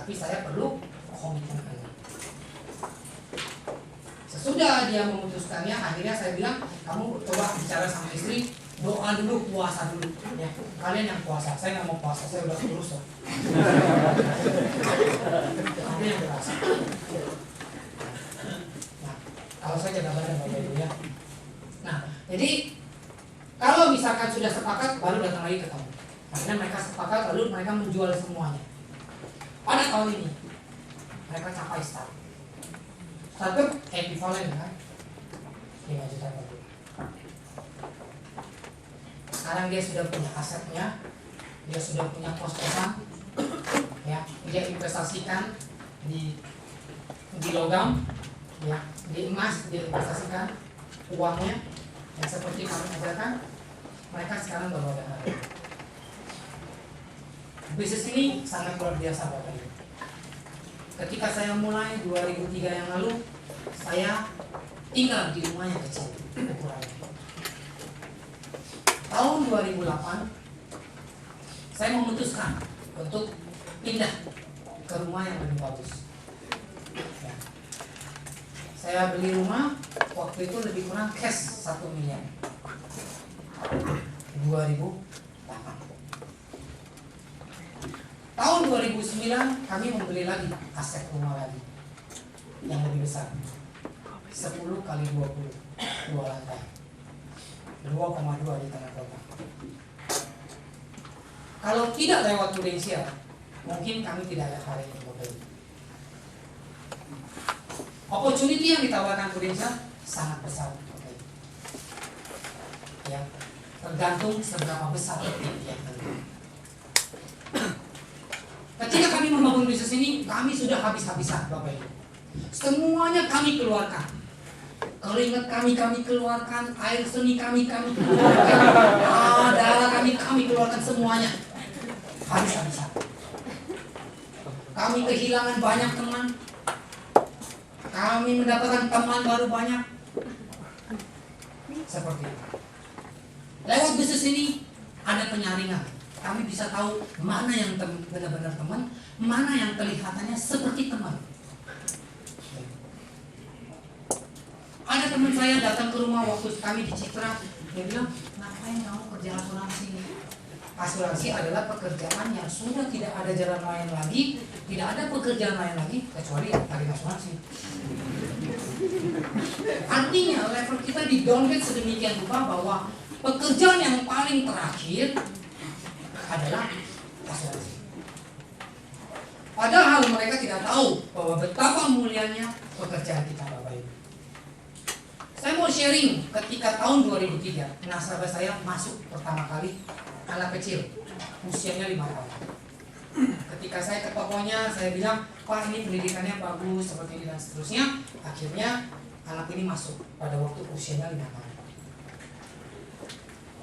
tapi saya perlu komitmen ini. Sesudah dia memutuskannya, akhirnya saya bilang, kamu coba bicara sama istri, doa dulu, puasa dulu. Ya, kalian yang puasa, saya nggak mau puasa, saya udah kurus loh. Kalian yang puasa. Nah, kalau saya jaga badan Bapak Ibu ya. Nah, jadi kalau misalkan sudah sepakat, baru datang lagi ke kamu. Akhirnya mereka sepakat, lalu mereka menjual semuanya. Pada tahun ini, mereka capai start. Satu ekivalen kan 5 juta per bulan. Sekarang dia sudah punya asetnya, dia sudah punya kos-kosan, ya, dia investasikan di logam, ya, di emas, dia investasikan uangnya, yang seperti kami ajarkan. Mereka sekarang baru ada harga. Bisnis ini sangat luar biasa Bapak Ibu. Ketika saya mulai 2003 yang lalu, saya tinggal di rumah yang kecil ukurannya. Tahun 2008, saya memutuskan untuk pindah ke rumah yang lebih bagus. Ya. Saya beli rumah waktu itu lebih kurang cash 1 miliar. 2008. Tahun 2009 kami membeli lagi aset rumah lagi yang lebih besar, 10 kali 20, 2 lantai, 2,2 di tengah kota. Kalau tidak lewat prudensial, mungkin kami tidak ada hari ini Bapak Ibu. Opportunity yang ditawarkan prudensial sangat besar Bapak Ibu. Ya, tergantung seberapa besar yang terjadi. Ketika kami membangun bisnis ini, kami sudah habis-habisan Bapak Ibu. Semuanya kami keluarkan. Keringat kami keluarkan, air seni kami keluarkan, darah kami keluarkan semuanya. Habis-habisan. Kami kehilangan banyak teman. Kami mendapatkan teman baru banyak. Seperti itu. Lewat bisnis ini ada penyaringan. Kami bisa tahu mana yang benar-benar teman, mana yang kelihatannya seperti teman. Ada teman saya datang ke rumah waktu kami di Citra, dia bilang, ngapain kamu kerja asuransi? Asuransi adalah pekerjaan yang sudah tidak ada jalan lain lagi, tidak ada pekerjaan lain lagi kecuali tarik asuransi. Artinya level kita di downgrade sedemikian rupa bahwa pekerjaan yang paling terakhir adalah asuransi. Padahal mereka tidak tahu bahwa betapa mulianya pekerjaan kita Bapak Ibu. Saya mau sharing ketika tahun 2003 nasabah saya masuk pertama kali, anak kecil usianya 5 tahun. Ketika saya ke tokonya, saya bilang, Pak ini pendidikannya bagus seperti ini dan seterusnya. Akhirnya anak ini masuk pada waktu usianya 5 tahun.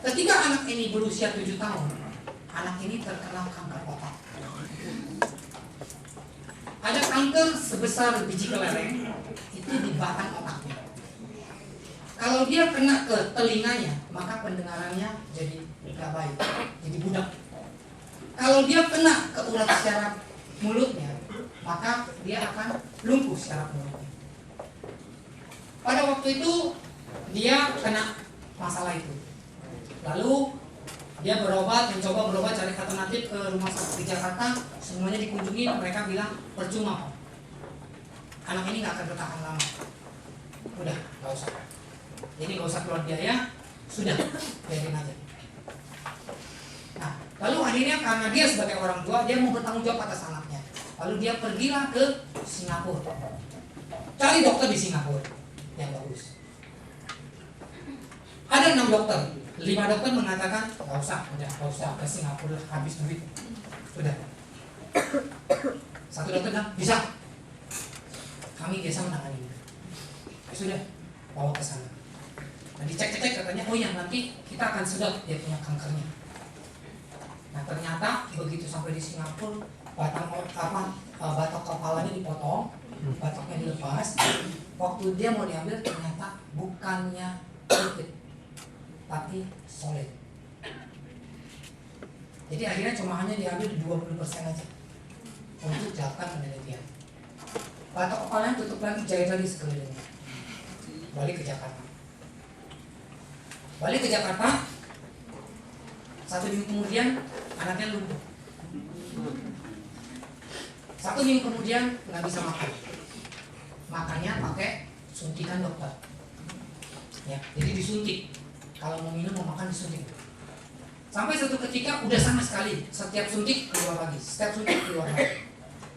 Ketika anak ini berusia 7 tahun, anak ini terkena kanker otak. Ada kanker sebesar biji kelereng itu di batang otaknya. Kalau dia kena ke telinganya, maka pendengarannya jadi tidak baik, jadi budak. Kalau dia kena ke urat syaraf mulutnya, maka dia akan lumpuh syaraf mulutnya. Pada waktu itu dia kena masalah itu. Lalu dia berobat, mencoba berobat, cari alternatif ke rumah sakit di Jakarta, semuanya dikunjungi, mereka bilang percuma Pak. Anak ini nggak akan bertahan lama. Udah, nggak usah. Jadi nggak usah keluar biaya, sudah, biarin aja. Nah, lalu akhirnya karena dia sebagai orang tua, dia mau bertanggung jawab atas anaknya. Lalu dia pergilah ke Singapura. Cari dokter di Singapura yang bagus. Ada 6 dokter. 5 dokter mengatakan nggak usah ke Singapura, habis duit. Udah. 1 dokter bilang bisa. Kami biasa menangani. Sudah, bawa ke sana. Nah, dicek katanya, oh ya nanti kita akan sedot dia punya kankernya. Nah ternyata begitu sampai di Singapura, batok kepalanya dipotong, batoknya dilepas. Waktu dia mau diambil ternyata bukannya lipid, tapi solid. Jadi akhirnya cuma hanya diambil 20% aja. untuk dilakukan penelitian. Batok kepalanya tutup lagi, jahit lagi sekelilingnya. Balik ke Jakarta. Balik ke Jakarta, 1 minggu kemudian anaknya lumpuh. 1 minggu kemudian nggak bisa makan. Makannya pakai suntikan dokter. Ya, jadi disuntik. Kalau mau minum mau makan disuntik. Sampai suatu ketika udah sama sekali, setiap suntik keluar lagi, setiap suntik keluar lagi.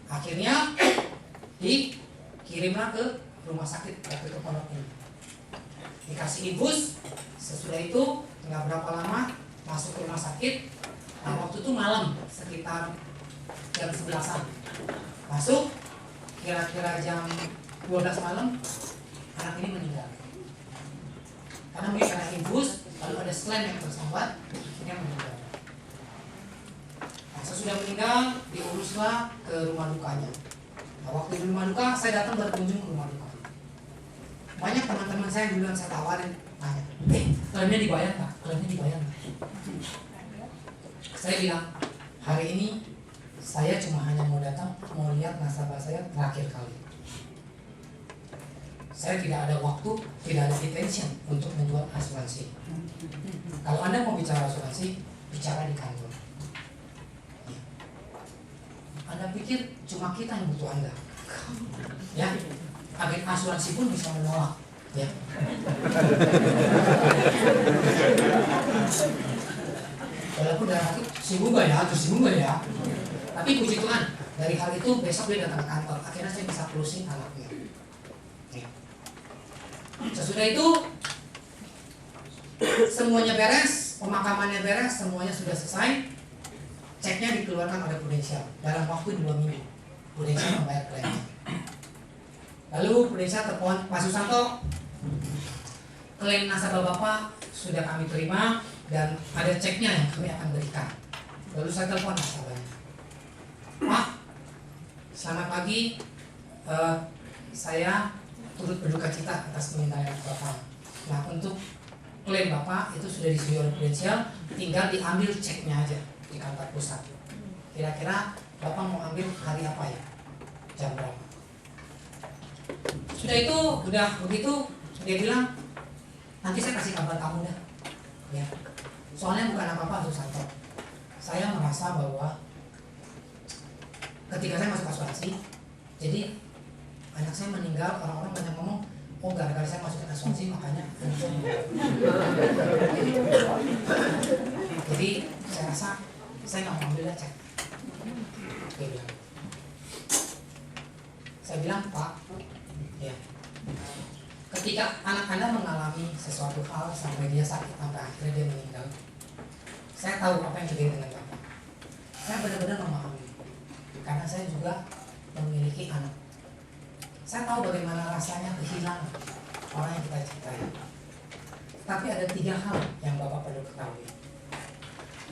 Akhirnya dikirimlah ke rumah sakit waktu ke pondok ini. Dikasih infus, sesudah itu nggak berapa lama masuk ke rumah sakit. Nah, waktu itu malam sekitar jam 11-an masuk, kira-kira jam 12 malam anak ini meninggal. Karena mungkin karena infus, lalu ada selain yang tersambat, akhirnya meninggal. Nah, sesudah meninggal diuruslah ke rumah dukanya. Nah, waktu di rumah duka saya datang berkunjung ke rumah duka. Banyak teman-teman saya dulu yang saya tawarin, nanya, klaimnya dibayar nggak? Klaimnya dibayar nggak? Saya bilang, hari ini saya cuma hanya mau datang, mau lihat nasabah saya terakhir kali. Saya tidak ada waktu, tidak ada intention untuk menjual asuransi. Kalau Anda mau bicara asuransi, bicara di kantor. Anda pikir cuma kita yang butuh Anda? Ya, agen asuransi pun bisa menolak. Ya. Walaupun dalam hati singgung gak ya, tersinggung gak ya. Tapi puji Tuhan, dari hal itu besok dia datang ke kantor. Akhirnya saya bisa closing anaknya. Ya. Sesudah itu semuanya beres, pemakamannya beres, semuanya sudah selesai. Ceknya dikeluarkan oleh Prudential dalam waktu 2 minggu. Prudential membayar klaimnya. Lalu Prudential telepon Pak Susanto, klaim nasabah Bapak sudah kami terima dan ada ceknya yang kami akan berikan. Lalu saya telepon nasabahnya, Pak, selamat pagi, saya turut berduka cita atas meninggalnya Bapak. Nah, untuk klaim Bapak itu sudah disediakan oleh Prudential, tinggal diambil ceknya aja di kantor pusat. Kira-kira Bapak mau ambil hari apa ya? Jam berapa? Sudah itu, udah begitu, dia bilang, nanti saya kasih kabar kamu dah. Ya. Soalnya bukan apa-apa Susanto. Saya merasa bahwa ketika saya masuk asuransi, jadi anak saya meninggal, orang-orang banyak ngomong, oh gara-gara saya masuk asuransi makanya anak saya meninggal. Jadi saya rasa saya nggak mau ambil cek. Dia bilang. Saya bilang, Pak, ya, ketika anak Anda mengalami sesuatu hal sampai dia sakit sampai akhirnya dia meninggal, saya tahu apa yang terjadi dengan Bapak. Saya benar-benar memahami, karena saya juga memiliki anak. Saya tahu bagaimana rasanya kehilangan orang yang kita cintai. Tapi ada 3 hal yang Bapak perlu ketahui.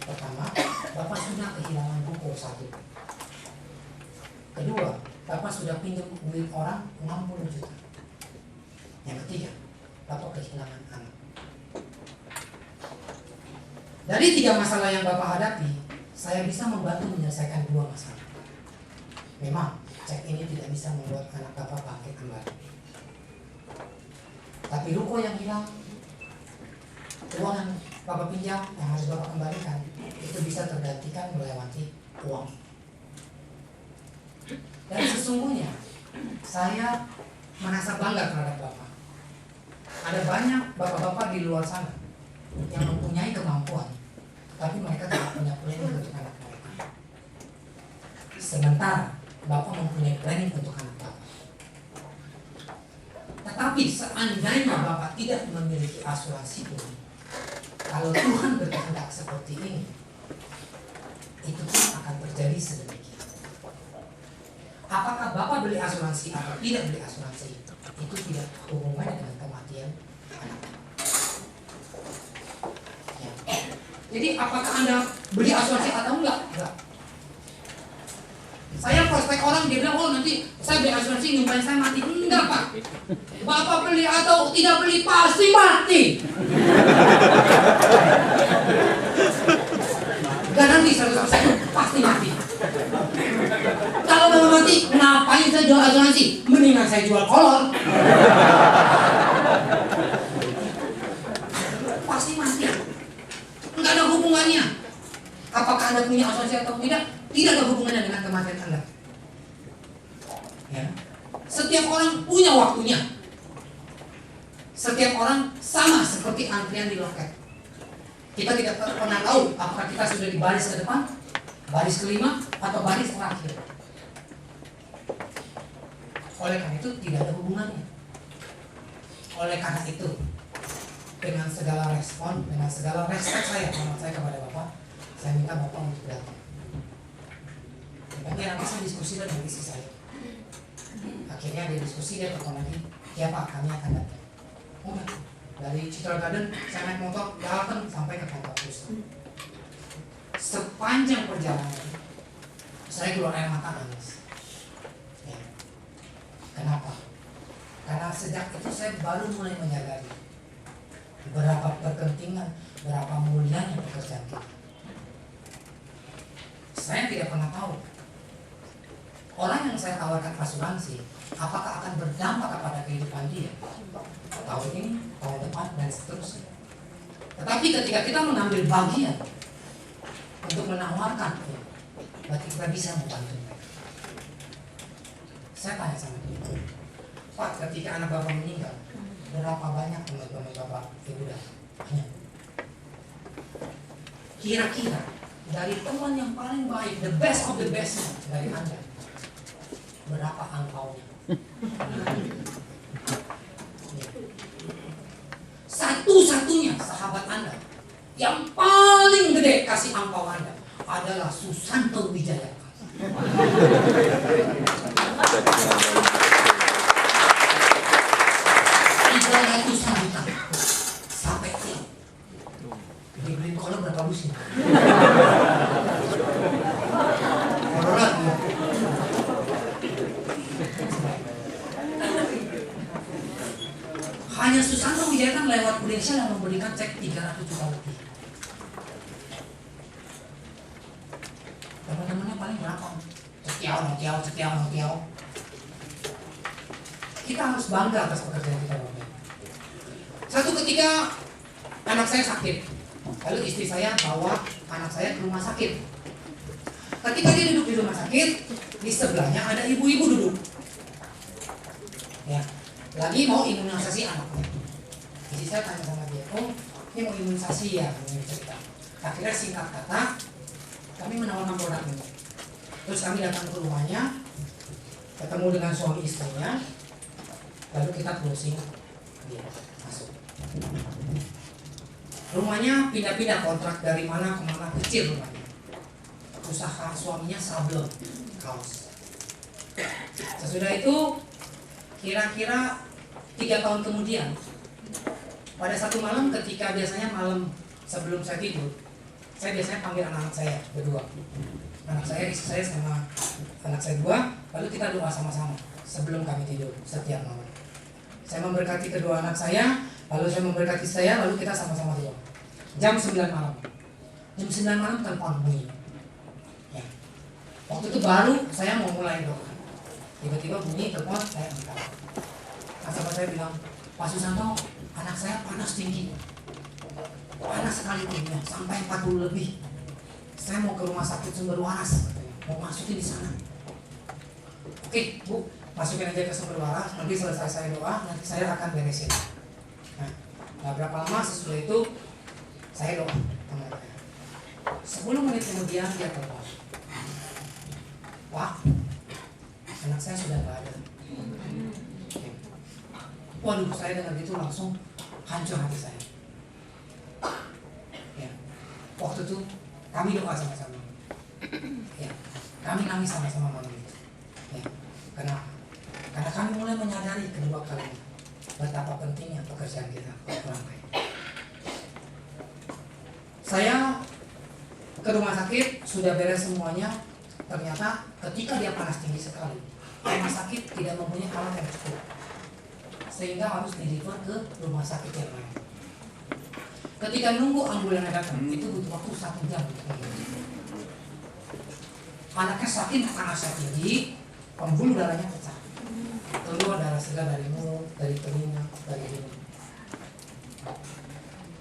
Pertama, Bapak sudah kehilangan buku 1. Kedua, Bapak sudah pinjam duit orang 60 juta. Yang ketiga, Bapak kehilangan anak. Dari 3 masalah yang Bapak hadapi, saya bisa membantu menyelesaikan 2 masalah. Memang, cek ini tidak bisa membuat anak Bapak bangkit kembali. Tapi ruko yang hilang, uang yang Bapak pinjam yang harus Bapak kembalikan, itu bisa tergantikan melewati uang. Dan sesungguhnya saya merasa bangga terhadap Bapak. Ada banyak bapak-bapak di luar sana yang mempunyai kemampuan, tapi mereka tidak punya planning untuk anak mereka. Sementara Bapak mempunyai planning untuk anak Bapak. Tetapi seandainya Bapak tidak memiliki asuransi pun, kalau Tuhan berkehendak seperti ini, itu pun akan terjadi sedemikian. Apakah Bapak beli asuransi atau tidak beli asuransi, itu tidak hubungannya dengan kematian anak. Ya. Jadi apakah Anda beli asuransi atau enggak? Enggak. Saya prospek orang, dia bilang, oh nanti saya beli asuransi nyumpain saya mati. Enggak Pak. Bapak beli atau tidak beli pasti mati. Garansi 100% pasti mati. Kalau jual asuransi, mendingan saya jual kolor. Pasti mati. Enggak ada hubungannya. Apakah Anda punya asuransi atau tidak? Tidak ada hubungannya dengan kematian Anda. Ya. Setiap orang punya waktunya. Setiap orang sama seperti antrian di loket. Kita tidak pernah tahu apakah kita sudah di baris ke depan, baris kelima, atau baris terakhir. Oleh karena itu tidak ada hubungannya. Oleh karena itu, dengan segala respon, dengan segala respek saya, hormat saya kepada Bapak, saya minta Bapak untuk datang. Nanti saya diskusi dengan istri saya. Akhirnya ada diskusi, dia telepon lagi, ya Pak, kami akan datang. Udah, dari Citra Garden saya naik motor datang sampai ke kantor pusat. Sepanjang perjalanan saya keluar air mata nangis. Ya. Kenapa? Karena sejak itu saya baru mulai menyadari berapa berpentingan, berapa mulianya pekerjaan kita. Saya tidak pernah tahu orang yang saya tawarkan asuransi apakah akan berdampak kepada kehidupan dia tahun ini, tahun depan, dan seterusnya. Tetapi ketika kita mengambil bagian untuk menawarkan, berarti kita bisa membantu mereka. Saya tanya sama dia, Pak, ketika anak Bapak meninggal, berapa banyak teman-teman Bapak Ibu dah? Kira-kira dari teman yang paling baik, the best of the best dari Anda, berapa angpaunya? Satu-satunya sahabat Anda yang paling gede kasih angpau Anda adalah Susanto Wijaya. 300 juta sampai tim. Dibeliin kolom berapa lusin? Koloran. Hanya Susanto Wijaya kan lewat Prudential yang memberikan cek 300 juta lebih. Teman-temannya paling berapa? Cetiau. Kita harus bangga atas pekerjaan kita, Bapak. Satu ketika anak saya sakit, lalu istri saya bawa anak saya ke rumah sakit. Ketika dia duduk di rumah sakit, di sebelahnya ada ibu-ibu duduk. Ya, lagi mau imunisasi anaknya. Jadi saya tanya sama dia, oh ini mau imunisasi ya, ini cerita. Akhirnya singkat kata, kami menawarkan produk ini. Terus kami datang ke rumahnya, ketemu dengan suami istrinya, lalu kita closing, dia masuk. Rumahnya pindah-pindah kontrak dari mana ke mana, kecil rumahnya. Usaha suaminya sablon, kaos. Sesudah itu kira-kira 3 tahun kemudian, pada satu malam ketika biasanya malam sebelum saya tidur, saya biasanya panggil anak-anak saya berdua. Anak saya, istri saya sama anak saya 2, lalu kita doa sama-sama sebelum kami tidur setiap malam. Saya memberkati kedua anak saya, lalu saya memberkati saya, lalu kita sama-sama doa. Jam 9 malam. Jam 9 malam telepon bunyi. Ya. Waktu itu baru saya mau mulai doa. Tiba-tiba bunyi telepon, saya angkat. Sahabat saya bilang, Pak Susanto, anak saya panas tinggi. Panas sekali tingginya, sampai 40 lebih. Saya mau ke rumah sakit Sumber Waras, mau masukin di sana. Oke, Bu, masukin aja ke Sumber Waras. Nanti selesai saya doa, nanti saya akan beresin. Nah, berapa lama sesudah itu saya doa. 10 menit kemudian dia telepon. Pak, anak saya sudah gak ada. Waduh, saya dengar itu langsung hancur hati saya. Ya. Waktu itu kami doa sama-sama. Ya. Kami nangis sama-sama malam itu. Ya. Kenapa? Karena kami mulai menyadari kedua kalinya betapa pentingnya pekerjaan kita orang lain. Saya ke rumah sakit, sudah beres semuanya. Ternyata ketika dia panas tinggi sekali, rumah sakit tidak mempunyai alat yang cukup, sehingga harus di-refer ke rumah sakit yang lain. Ketika nunggu ambulan datang, itu butuh waktu 1 jam. Anaknya saking panasnya tinggi, pembuluh darahnya pecah. keluar darah segar dari mulut, dari telinga, dari hidung.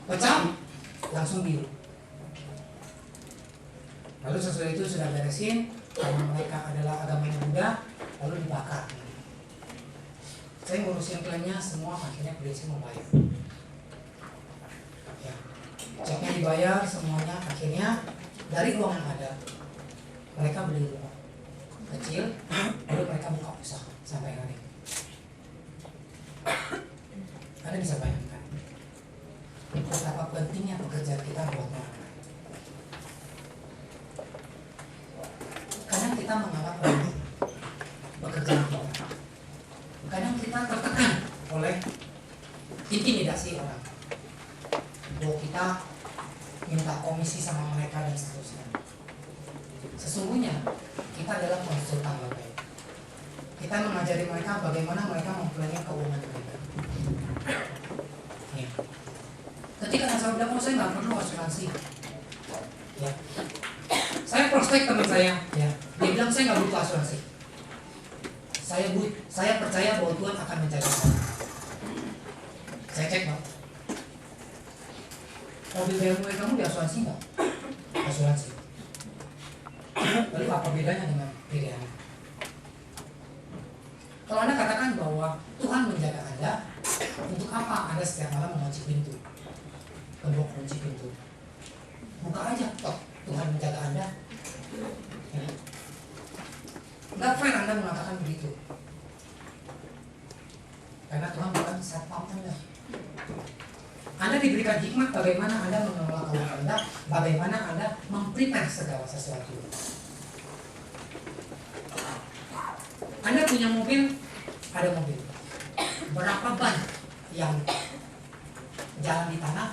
Pecah, langsung biru. Lalu sesudah itu sudah beresin, karena mereka adalah agamanya Buddha, lalu dibakar. Saya ngurusin klaimnya semua, akhirnya polisi membayar. Ya. Ceknya dibayar semuanya, akhirnya dari uang yang ada mereka beli rumah kecil, lalu mereka buka usaha sampai hari ini. Anda bisa bayangkan betapa pentingnya pekerjaan kita buat orang lain. Kadang kita menganggap remeh pekerjaan kita. Kadang kita tertekan oleh intimidasi orang. Bahwa kita minta komisi sama mereka dan seterusnya. Sesungguhnya kita adalah konsultan Bapak Ibu. Kita mengajari mereka bagaimana mereka mempunyai keuangan mereka. Ya. Ketika nasabah bilang, oh saya nggak perlu asuransi. Ya. Saya prospek teman saya, ya. Dia bilang saya nggak butuh asuransi. Saya percaya bahwa Tuhan akan menjaga saya. Saya cek, Pak. Mobil BMW kamu diasuransi nggak? Asuransi. Lalu apa bedanya dengan diri Anda? Kalau Anda katakan bahwa Tuhan menjaga Anda, untuk apa Anda setiap malam mengunci pintu? Kedua kunci pintu. Buka aja, toh Tuhan menjaga Anda. Ya. Nggak fair Anda mengatakan begitu. Karena Tuhan bukan satpam Anda. Anda diberikan hikmat bagaimana Anda mengelola keuangan Anda, bagaimana Anda memprepare segala sesuatu. Anda punya mobil, ada mobil. Berapa ban yang jalan di tanah,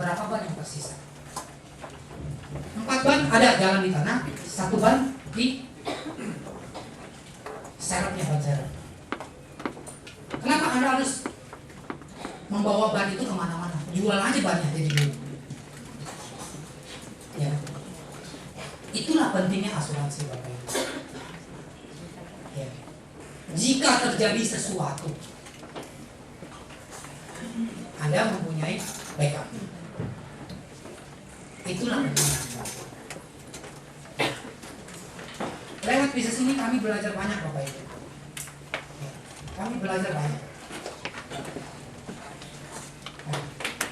berapa ban yang tersisa? 4 ban ada jalan di tanah, 1 ban di serepnya, ban serep. Kenapa Anda harus membawa ban itu kemana-mana? Jual aja bannya jadi dulu. Ya. Itulah pentingnya asuransi Bapak Ibu. Ya. Jika terjadi sesuatu, Anda mempunyai backup. Itulah pentingnya. Lewat bisnis ini kami belajar banyak Bapak Ibu. Ya. Kami belajar banyak.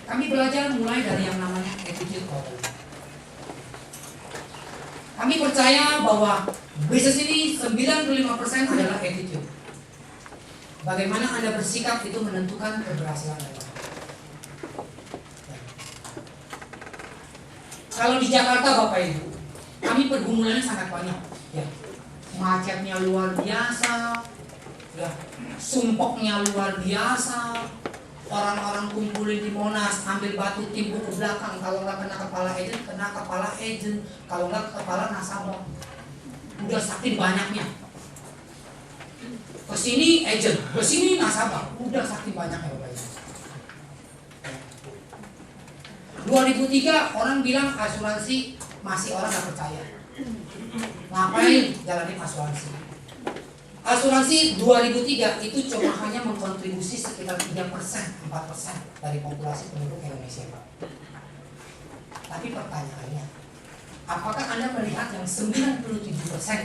Kami belajar mulai dari yang namanya attitude problem. Kami percaya bahwa bisnis ini 95% adalah attitude. Bagaimana Anda bersikap itu menentukan keberhasilan Anda. Kalau di Jakarta Bapak Ibu, kami pergumulannya sangat banyak. Ya. Macetnya luar biasa, ya. Sumpoknya luar biasa. Orang-orang kumpulin di Monas, ambil batu timbuk ke belakang. Kalau nggak kena kepala agent, kalau nggak kepala nasabah. Udah saking banyaknya. Kesini agent, kesini nasabah. Udah saking banyaknya Bapak Ibu. 2003 orang bilang asuransi, masih orang nggak percaya. Ngapain jalanin asuransi? Asuransi 2003 itu cuma hanya mengkontribusi sekitar 3%, 4% dari populasi penduduk Indonesia, Pak. Tapi pertanyaannya, apakah Anda melihat yang 97%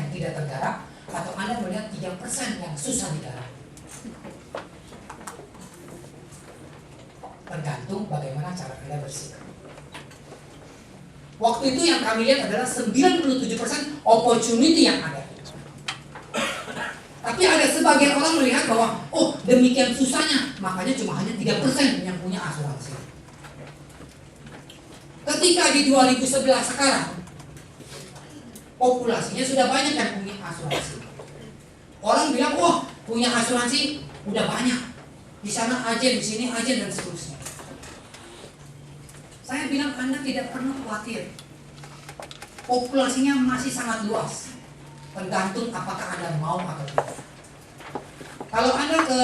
yang tidak tergarap, atau Anda melihat 3% yang susah digarap? Tergantung bagaimana cara Anda bersikap. Waktu itu yang kami lihat adalah 97% opportunity yang ada. Tapi ada sebagian orang melihat bahwa, oh demikian susahnya, makanya cuma hanya 3% yang punya asuransi. Ketika di 2011 sekarang, populasinya sudah banyak yang punya asuransi. Orang bilang, wah punya asuransi udah banyak. Di sana aja, di sini aja, dan seterusnya. Saya bilang Anda tidak perlu khawatir. Populasinya masih sangat luas. Tergantung apakah Anda mau atau tidak. Kalau Anda ke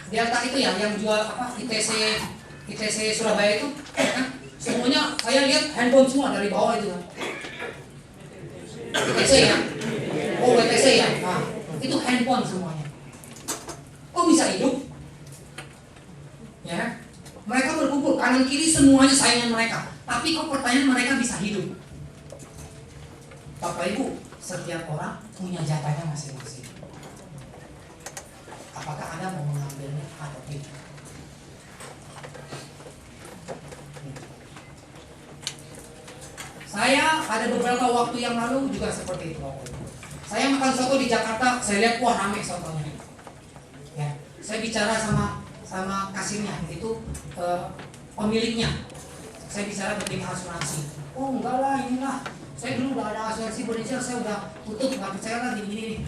Delta itu ya, yang jual ITC Surabaya itu, ya kan? Semuanya saya lihat handphone semua dari bawah itu. ITC ya, oh WTC ya. Nah, itu handphone semuanya. Kok bisa hidup? Ya, mereka berkumpul kanan kiri semuanya saingan mereka. Tapi kok pertanyaan mereka bisa hidup? Bapak Ibu, setiap orang punya jatahnya masing-masing. Apakah Anda mau mengambilnya atau tidak? Saya ada beberapa waktu yang lalu juga seperti itu. Saya makan soto di Jakarta, saya lihat wah ramai sotonya. Ya, saya bicara sama kasirnya, itu pemiliknya. Saya bicara tentang asuransi. Oh enggak lah, inilah. Saya dulu udah ada asuransi Indonesia, saya udah tutup, nggak percaya lagi ini.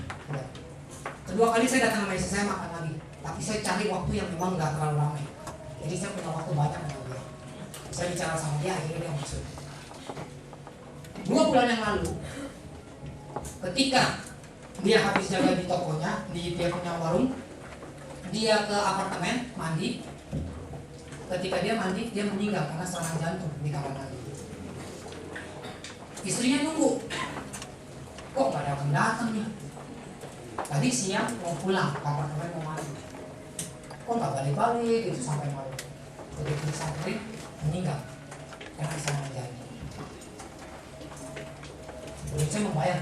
Kedua kali saya datang ke Malaysia, saya makan lagi. Tapi saya cari waktu yang memang nggak terlalu ramai. Jadi saya punya waktu banyak sama dia. Saya bicara sama dia, akhirnya dia masuk. 2 bulan yang lalu, ketika dia habis jaga di tokonya, di dia punya warung, dia ke apartemen mandi. Ketika dia mandi, dia meninggal karena serangan jantung di kamar mandi. Istrinya nunggu, kok gak datang nih? Tadi siang mau pulang ke apartemen mau mandi, kok gak balik-balik itu sampai malam. Begitu disamperin, meninggal karena serangan jantung. Belum saya membayar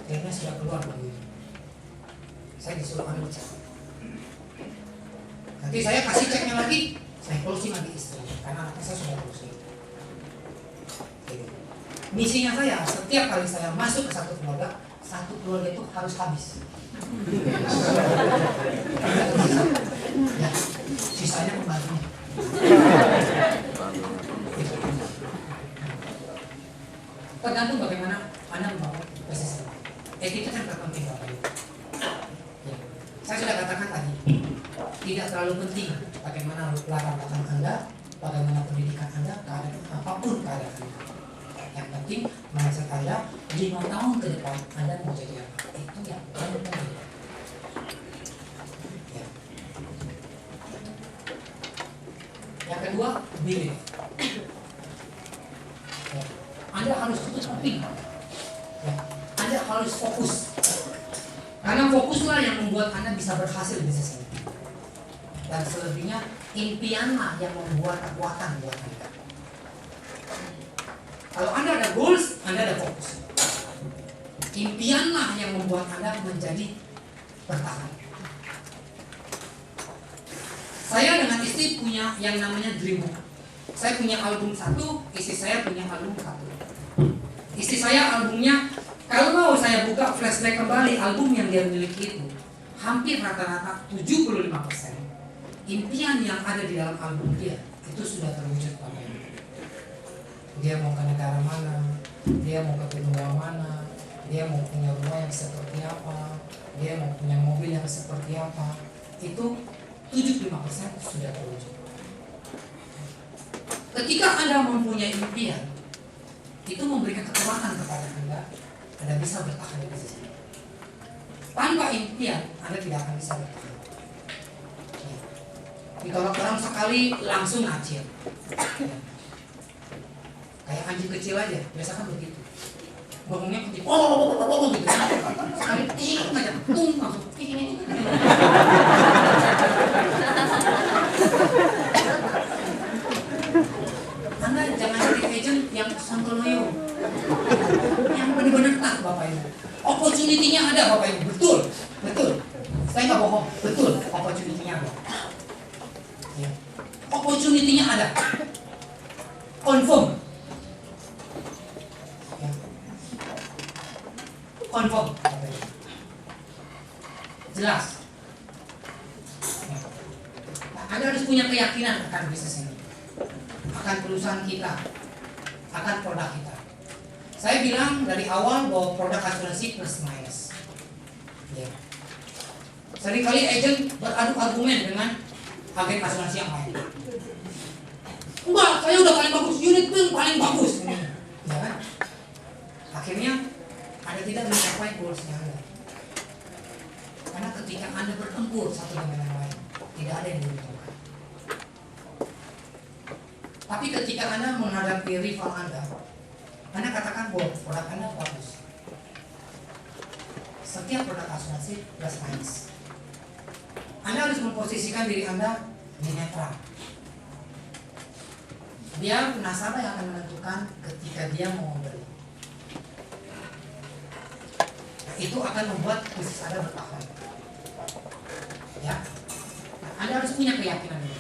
kayaknya sudah keluar dari. Saya disuruh ambil cek. Nanti saya kasih ceknya lagi, saya closing lagi istri, karena anaknya saya sudah closing. Misinya saya, setiap kali saya masuk ke satu keluarga itu harus habis. Ya, sisanya pembantunya. Tergantung bagaimana Anda membangun bisnis. Etika kan terpenting Bapak Ibu. Ya. Saya sudah katakan tadi, tidak terlalu penting bagaimana latar belakang Anda, bagaimana pendidikan Anda, keadaan apapun keadaan Anda. Yang penting mindset Anda 5 tahun ke depan Anda mau jadi apa? Itu yang paling penting. Ya. Yang kedua, belief. Ya. Anda harus tutup kuping. Ya. Anda harus fokus. Karena fokuslah yang membuat Anda bisa berhasil di bisnis ini. Dan selebihnya, impianlah yang membuat kekuatan buat Anda. Kalau Anda ada goals, Anda ada fokus. Impianlah yang membuat Anda menjadi bertahan. Saya dengan istri punya yang namanya dream book. Saya punya album 1, istri saya punya album 1. Istri saya albumnya, kalau saya buka flashback kembali album yang dia miliki itu, hampir rata-rata 75%. Impian yang ada di dalam album dia itu sudah terwujud pada dia mau ke negara mana, dia mau ke benua mana, dia mau punya rumah yang seperti apa, dia mau punya mobil yang seperti apa, itu 75% sudah terwujud. Ketika Anda mempunyai impian, itu memberikan kekuatan kepada Anda bisa bertahan di sini. Tanpa impian, Anda tidak akan bisa bertahan. Ya. Ditolak orang sekali langsung acil. Ya. Kayak anjing kecil aja, biasa kan begitu. Ngomongnya kecil, gitu. Sekali ting aja, tung langsung. Anda jangan jadi agent yang sontoloyo, yang benar-benar tak Bapak Ibu. Opportunity-nya ada Bapak Ibu, betul. Saya nggak bohong, betul. Opportunity-nya ada. Ya. Opportunity-nya ada. Confirm. Confirm, jelas. Nah, Anda harus punya keyakinan akan bisnis ini, akan perusahaan kita, akan produk kita. Saya bilang dari awal bahwa produk asuransi plus minus. Ya. Seringkali agent beradu argumen dengan agen asuransi yang lain. Enggak, saya udah paling bagus, unit pun paling bagus. Ya kan? Akhirnya Anda tidak mencapai goalsnya Anda. Karena ketika Anda bertempur satu dengan yang lain, tidak ada yang diuntungkan. Tapi ketika Anda menghadapi rival Anda katakan bahwa produk Anda bagus. setiap produk asuransi plus minus. Anda harus memposisikan diri Anda di netral. Biar nasabah yang akan menentukan ketika dia mau membeli. Itu akan membuat bisnis Anda bertahan. Ya, Anda harus punya keyakinan ini.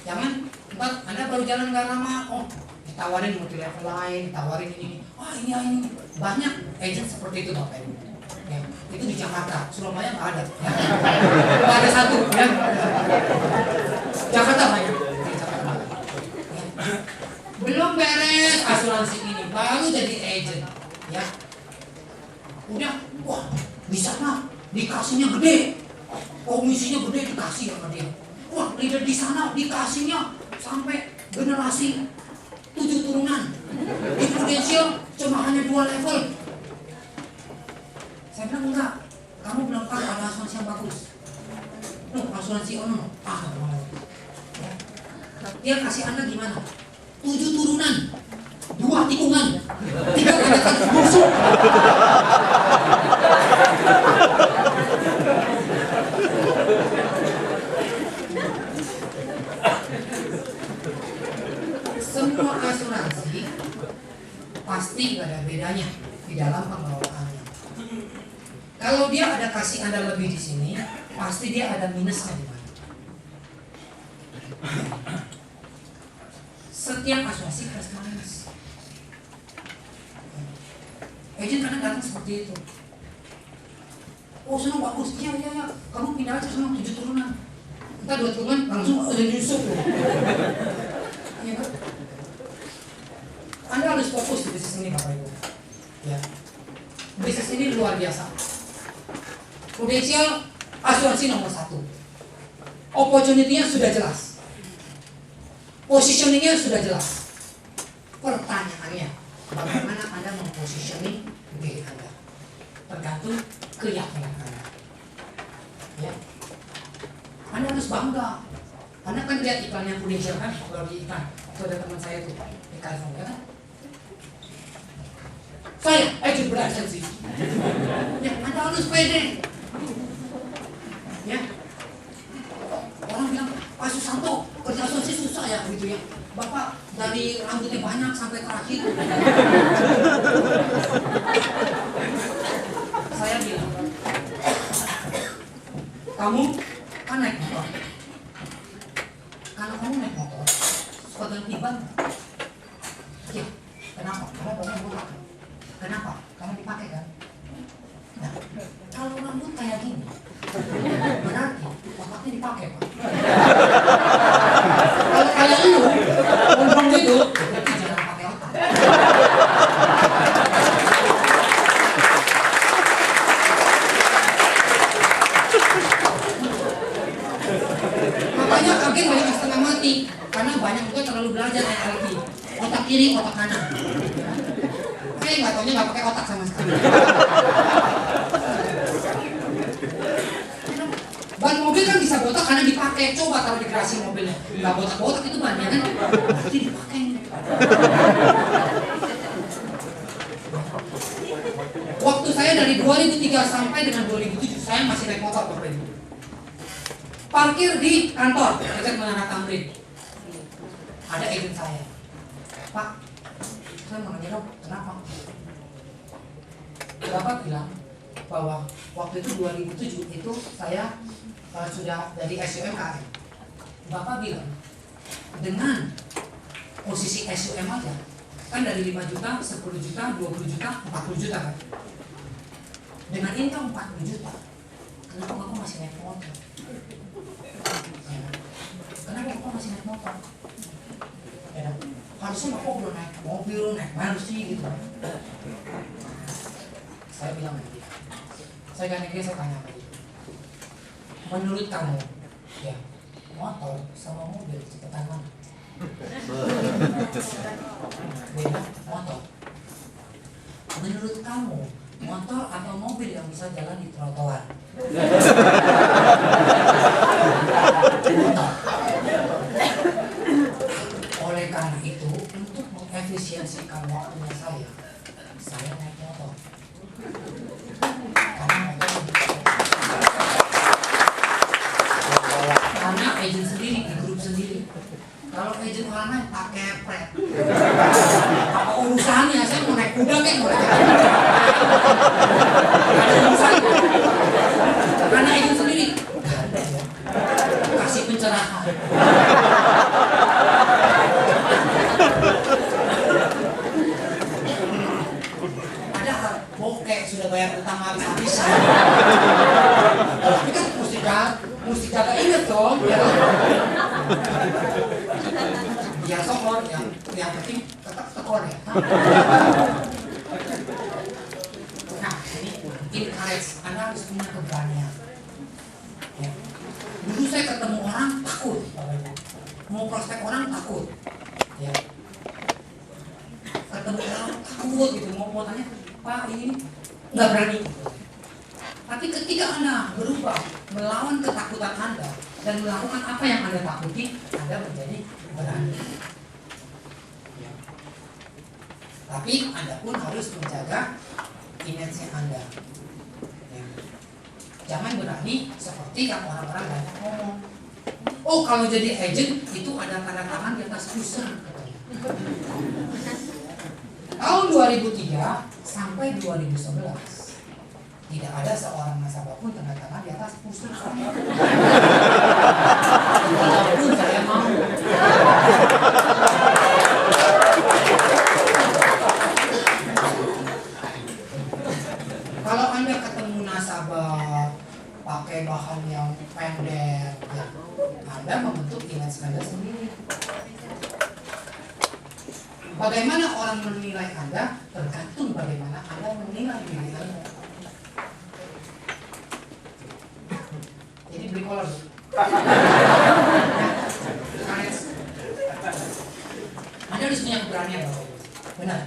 Jangan Anda baru jalan nggak lama, oh ditawarin multi level lain, ditawarin ini, ini banyak agent seperti itu Bapak Ibu. Ya, itu di Jakarta, Surabaya nggak ada, ya. Nggak ada satu, ya. Jakarta banyak, ya. Belum beres asuransi ini, baru jadi agent, ya. Udah, wah di sana dikasihnya gede, komisinya gede dikasih sama dia. Wah leader di sana dikasihnya sampai generasi 7 turunan. Di Prudential cuma hanya 2 level. Saya bilang enggak, kamu belum tahu ada asuransi yang bagus. Asuransi ono. Ya. Dia kasih Anda gimana? 7 turunan, 2 tikungan, 3 kandakan busuk. Semua asuransi pasti gak ada bedanya di dalam pengelolaannya. Kalau dia ada kasih Anda lebih di sini, pasti dia ada minusnya di mana. Setiap asuransi plus minus. Agent kadang datang seperti itu. Oh senang bagus, iya, kamu pindah aja sama 7 turunan. Kita 2 turunan langsung udah nyusuk. Ya, kan? Anda harus fokus di bisnis ini Bapak Ibu. Ya. Bisnis ini luar biasa. Prudential asuransi nomor 1. Opportunity-nya sudah jelas. Positioning-nya sudah jelas. Pertanyaannya, bagaimana Anda mempositioning diri Anda? Tergantung keyakinan Anda. Ya. Anda harus bangga. Anda kan lihat iklannya Prudential kan, kalau di iklan. Itu ada teman saya tuh di California kan. Saya agent berasuransi. Ya, Anda harus pede. Ya. Orang bilang, Pak Susanto, kerja asuransi susah ya gitu ya. Bapak dari rambutnya banyak sampai terakhir. Saya bilang, kamu kan naik motor. Kalau kamu naik motor, suka ganti ban. Ya, kenapa? Karena banyak botak. Kenapa? Karena dipakai kan. Nah, kalau rambut kayak gini, berarti otaknya dipakai Pak. Kalau kayak lu, ngomong gitu, berarti jangan pakai otak. Makanya agen banyak yang setengah mati, karena banyak juga terlalu belajar NLP. Otak kiri, otak kanan. Nggak taunya nggak pakai otak sama sekali. Ban mobil kan bisa botak karena dipakai. Coba taruh di garasi mobilnya, nggak botak-botak itu bannya kan? Berarti dipakai. Waktu saya dari 2003 sampai dengan 2007 saya masih naik motor Bapak Ibu. Parkir di kantor dekat Menara Tamrin. Ada agent saya, Pak, saya mau nanya dong, kenapa? Bapak bilang bahwa waktu itu 2007 itu saya sudah dari SUMKM. Bapak bilang dengan posisi SUM aja kan dari 5 juta, 10 juta, 20 juta, 40 juta kan. Dengan income 40 juta, kenapa Bapak masih naik motor? Kenapa Bapak masih naik motor? Ya, harusnya Bapak belum naik mobil, naik Mercy gitu. Saya bilang lagi, saya ganti dia, saya tanya lagi. Menurut kamu, ya motor sama mobil cepetan mana? Beda, motor. Menurut kamu, motor atau mobil yang bisa jalan di trotoar? Motor. Oleh karena itu, untuk mengefisiensikan waktunya saya naik motor. udah kayak mulai ada urusan karena itu sendiri nggak ada ya, kasih pencerahan. Padahal bokeh sudah bayar utang habis-habisan, tapi kan mesti jaga ingat dong ya. Ya sokor yang penting tetap tekor ya. Nah ini encourage, Anda harus punya keberanian ya. Dulu saya ketemu orang takut, mau prospek orang takut ya, ketemu orang takut gitu, mau tanya Pak ini nggak berani gitu. Tapi ketika Anda berubah melawan ketakutan Anda dan melakukan apa yang Anda takuti, Anda menjadi berani. Ya. Tapi Anda pun harus menjaga image Anda. Ya. Jangan berani seperti yang orang-orang banyak ngomong. Oh, kalau jadi agent itu ada tanda tangan di atas pusar. Tahun 2003 sampai 2011 tidak ada seorang nasabah pun tanda tangan di atas pusar. Walaupun saya mau. Kalau Anda ketemu nasabah pakai bahan yang pendek, ya, Anda membentuk image Anda sendiri. Bagaimana orang menilai Anda tergantung bagaimana Anda menilai diri Anda. Jadi beli kolor. Anda harus punya keberanian, Bapak Ibu. Benar.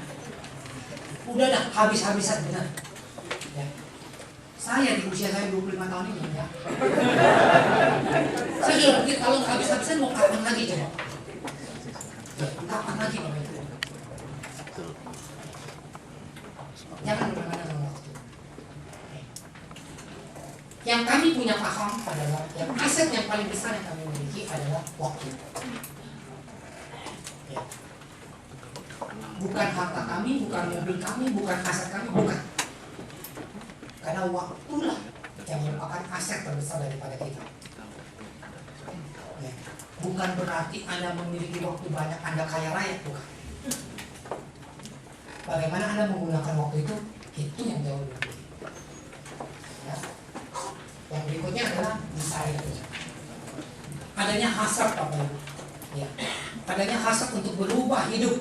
Udah dah habis-habisan benar. Ya. Saya di usia saya 25 tahun ini ya. Saya sudah pikir kalau habis-habisan mau kapan lagi coba? Ya, kapan lagi Bapak Ibu? Jangan bermain sama waktu. Yang kami punya paham adalah yang aset yang paling besar yang kami miliki adalah waktu. Ya. Bukan harta kami, bukan mobil kami, bukan aset kami, bukan. Karena waktulah yang merupakan aset terbesar daripada kita. Ya. Bukan berarti Anda memiliki waktu banyak, Anda kaya raya, bukan. Bagaimana Anda menggunakan waktu itu yang jauh lebih penting. Ya. Yang berikutnya adalah desire. Adanya hasrat Bapak Ibu. Ya. Adanya hasrat untuk berubah hidup.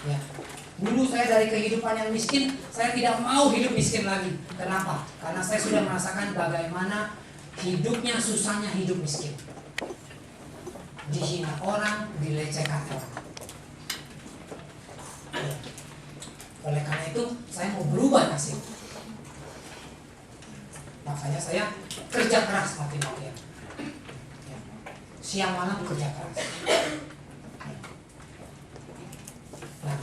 Ya. Dulu saya dari kehidupan yang miskin, saya tidak mau hidup miskin lagi. Kenapa? Karena saya sudah merasakan bagaimana hidupnya susahnya hidup miskin. Dihina orang, dilecehkan orang. Ya. Oleh karena itu, saya mau berubah nasib. Makanya saya kerja keras mati-matian. Ya. Siang malam kerja keras. Nah,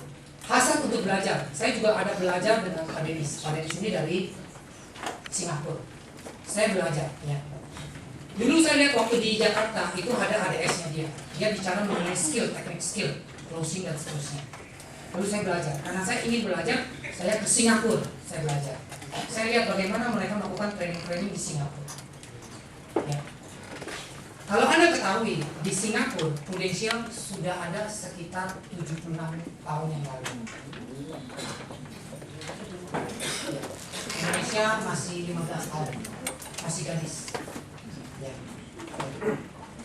hasrat untuk belajar. Saya juga ada belajar dengan Pak Denis. Pak Denis ini dari Singapura. Saya belajar. Ya. Dulu saya lihat waktu di Jakarta itu ada ADS-nya dia. Dia bicara mengenai skill, teknik skill, closing dan seterusnya. Lalu saya belajar. Karena saya ingin belajar, saya ke Singapura. Saya belajar. Saya lihat bagaimana mereka melakukan training-training di Singapura. Ya. Kalau Anda ketahui, di Singapura, Prudential sudah ada sekitar 76 tahun yang lalu. Ya. Indonesia masih 15 tahun, masih gadis. Ya.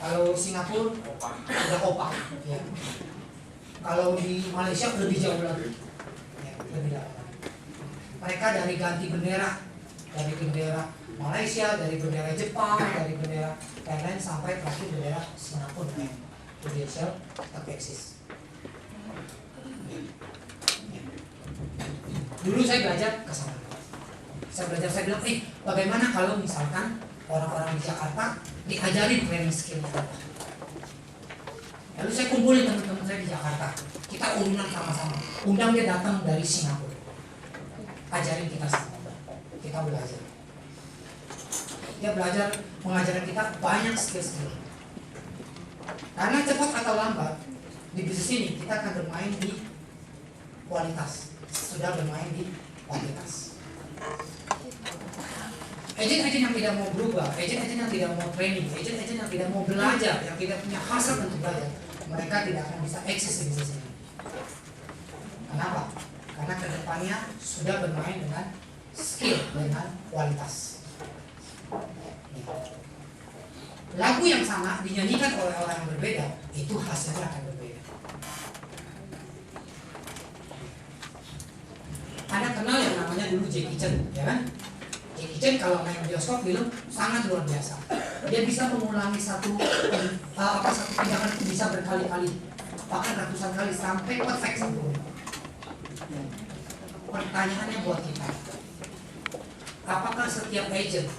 Kalau Singapura udah opak. Ya. Kalau di Malaysia lebih jauh lagi. Ya, lebih lama. Mereka dari ganti bendera, dari bendera Malaysia, dari bendera Jepang, dari bendera lain-lain sampai terakhir bendera Singapura yang Prudential tetap eksis. Dulu saya belajar ke sana. Saya bilang, bagaimana kalau misalkan orang-orang di Jakarta diajarin training skill kita. Lalu saya kumpulin teman-teman saya di Jakarta. Kita urunan sama-sama. Undang dia datang dari Singapura. Ajarin kita sama. Kita belajar. Dia belajar mengajarkan kita banyak skill-skill. Karena cepat atau lambat di bisnis ini kita akan bermain di kualitas. sudah bermain di kuantitas. Agen-agen yang tidak mau berubah, agen-agen yang tidak mau training, agen-agen yang tidak mau belajar, yang tidak punya hasrat untuk belajar, mereka tidak akan bisa eksis di bisnis ini. Kenapa? Karena kedepannya sudah bermain dengan skill, dengan kualitas. Lagu yang sama dinyanyikan oleh orang yang berbeda, itu hasilnya akan berbeda. Anda kenal yang namanya dulu Jackie Chan, ya kan? Jackie Chan kalau main bioskop film sangat luar biasa. Dia bisa mengulangi satu tindakan itu bisa berkali-kali, bahkan ratusan kali sampai perfect sempurna. Pertanyaannya buat kita, apakah setiap agent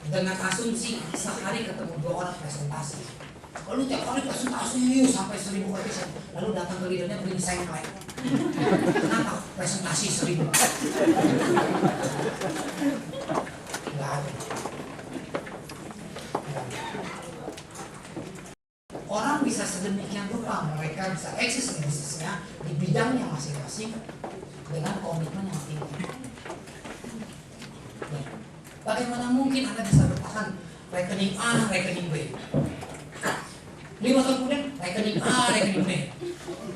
dengan asumsi sehari ketemu 2 orang presentasi, lalu tiap hari presentasi sampai 1000 episode, lalu datang ke leadernya beli sengklek, kenapa presentasi 1000? Nggak ada. Orang bisa sedemikian rupa mereka bisa eksis di bisnisnya di bidangnya masing-masing dengan komitmen yang tinggi. Ya. Bagaimana mungkin Anda bisa bertahan rekening A, rekening B? 5 tahun kemudian rekening A, rekening B.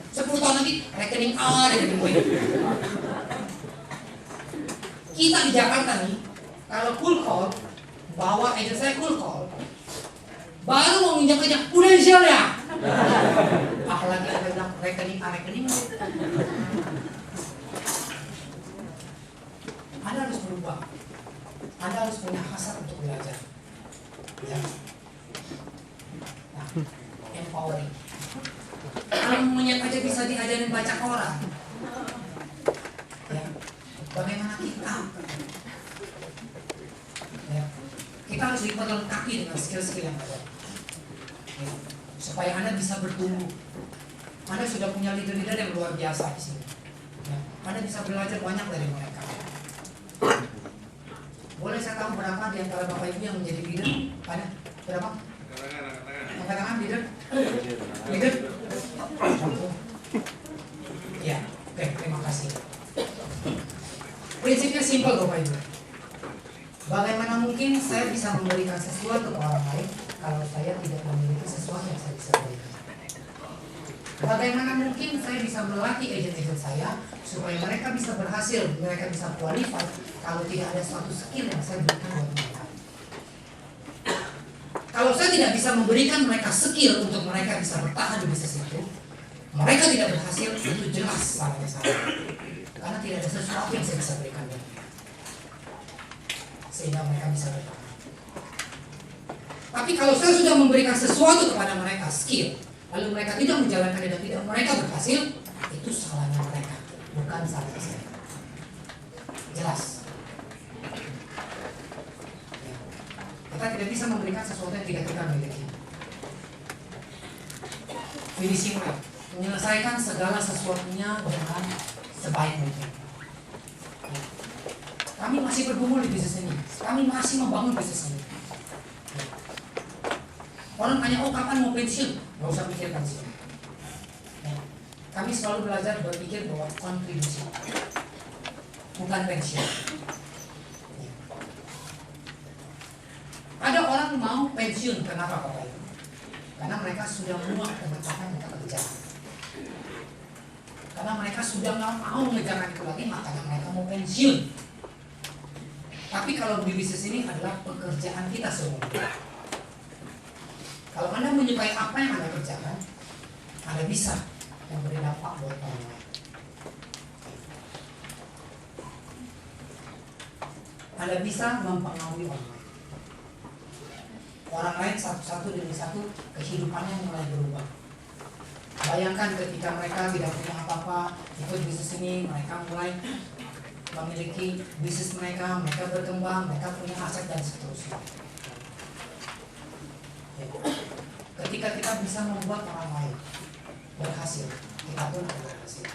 10 tahun lagi rekening A, rekening B. Kita di Jakarta nih, kalau cool call, bawa agent saya cool call, baru mau nginjak-injak, udah sial ya? Apalagi ada bilang rekening A, rekening B. Anda harus berubah. Anda harus punya hasrat untuk belajar. Ya. Nah, empowering. Kalau monyet aja bisa diajarin baca koran. Ya. Bagaimana kita? Ya. Kita harus diperlengkapi dengan skill-skill yang ada. Ya. Supaya Anda bisa bertumbuh. Anda sudah punya leader-leader yang luar biasa di sini. Ya. Anda bisa belajar banyak dari mereka. Boleh saya tahu berapa di antara Bapak Ibu yang menjadi leader? Ada? Berapa? Angkat tangan leader? Leader? Ya, oke, terima kasih. Prinsipnya simpel Bapak Ibu. Bagaimana mungkin saya bisa memberikan sesuatu ke orang lain kalau saya tidak memiliki sesuatu yang saya bisa berikan? Bagaimana mungkin saya bisa melatih agent-agent saya supaya mereka bisa berhasil, mereka bisa qualified kalau tidak ada suatu skill yang saya berikan buat mereka? Kalau saya tidak bisa memberikan mereka skill untuk mereka bisa bertahan di bisnis itu, mereka tidak berhasil, itu jelas salahnya saya. Karena tidak ada sesuatu yang saya bisa berikan buat mereka, sehingga mereka bisa bertahan. Tapi kalau saya sudah memberikan sesuatu kepada mereka, skill, lalu mereka tidak menjalankannya dan tidak mereka berhasil, itu salahnya mereka, bukan salah saya. Jelas. Ya. Kita tidak bisa memberikan sesuatu yang tidak kita miliki. Finishing rate, menyelesaikan segala sesuatunya dengan sebaik mungkin. Ya. Kami masih bergumul di bisnis ini, kami masih membangun bisnis ini. Ya. Orang tanya, oh kapan mau pensiun? Gak usah pikir pensiun. Ya. Kami selalu belajar berpikir bahwa kontribusi, bukan pensiun. Ya. Ada orang mau pensiun, kenapa Bapak Ibu? Karena mereka sudah muak dengan apa yang mereka kerjakan. Karena mereka sudah nggak mau mengerjakan itu lagi, makanya mereka mau pensiun. Tapi kalau di bisnis ini adalah pekerjaan kita semua. Kalau Anda menyukai apa yang Anda kerjakan, Anda bisa memberi dampak buat orang lain. Anda bisa mempengaruhi orang lain. Orang lain satu-satu demi satu kehidupannya mulai berubah. Bayangkan ketika mereka tidak punya apa-apa, ikut bisnis ini, mereka mulai memiliki bisnis mereka, mereka berkembang, mereka punya aset dan seterusnya. Ya. Ketika kita bisa membuat orang lain berhasil, kita pun akan berhasil.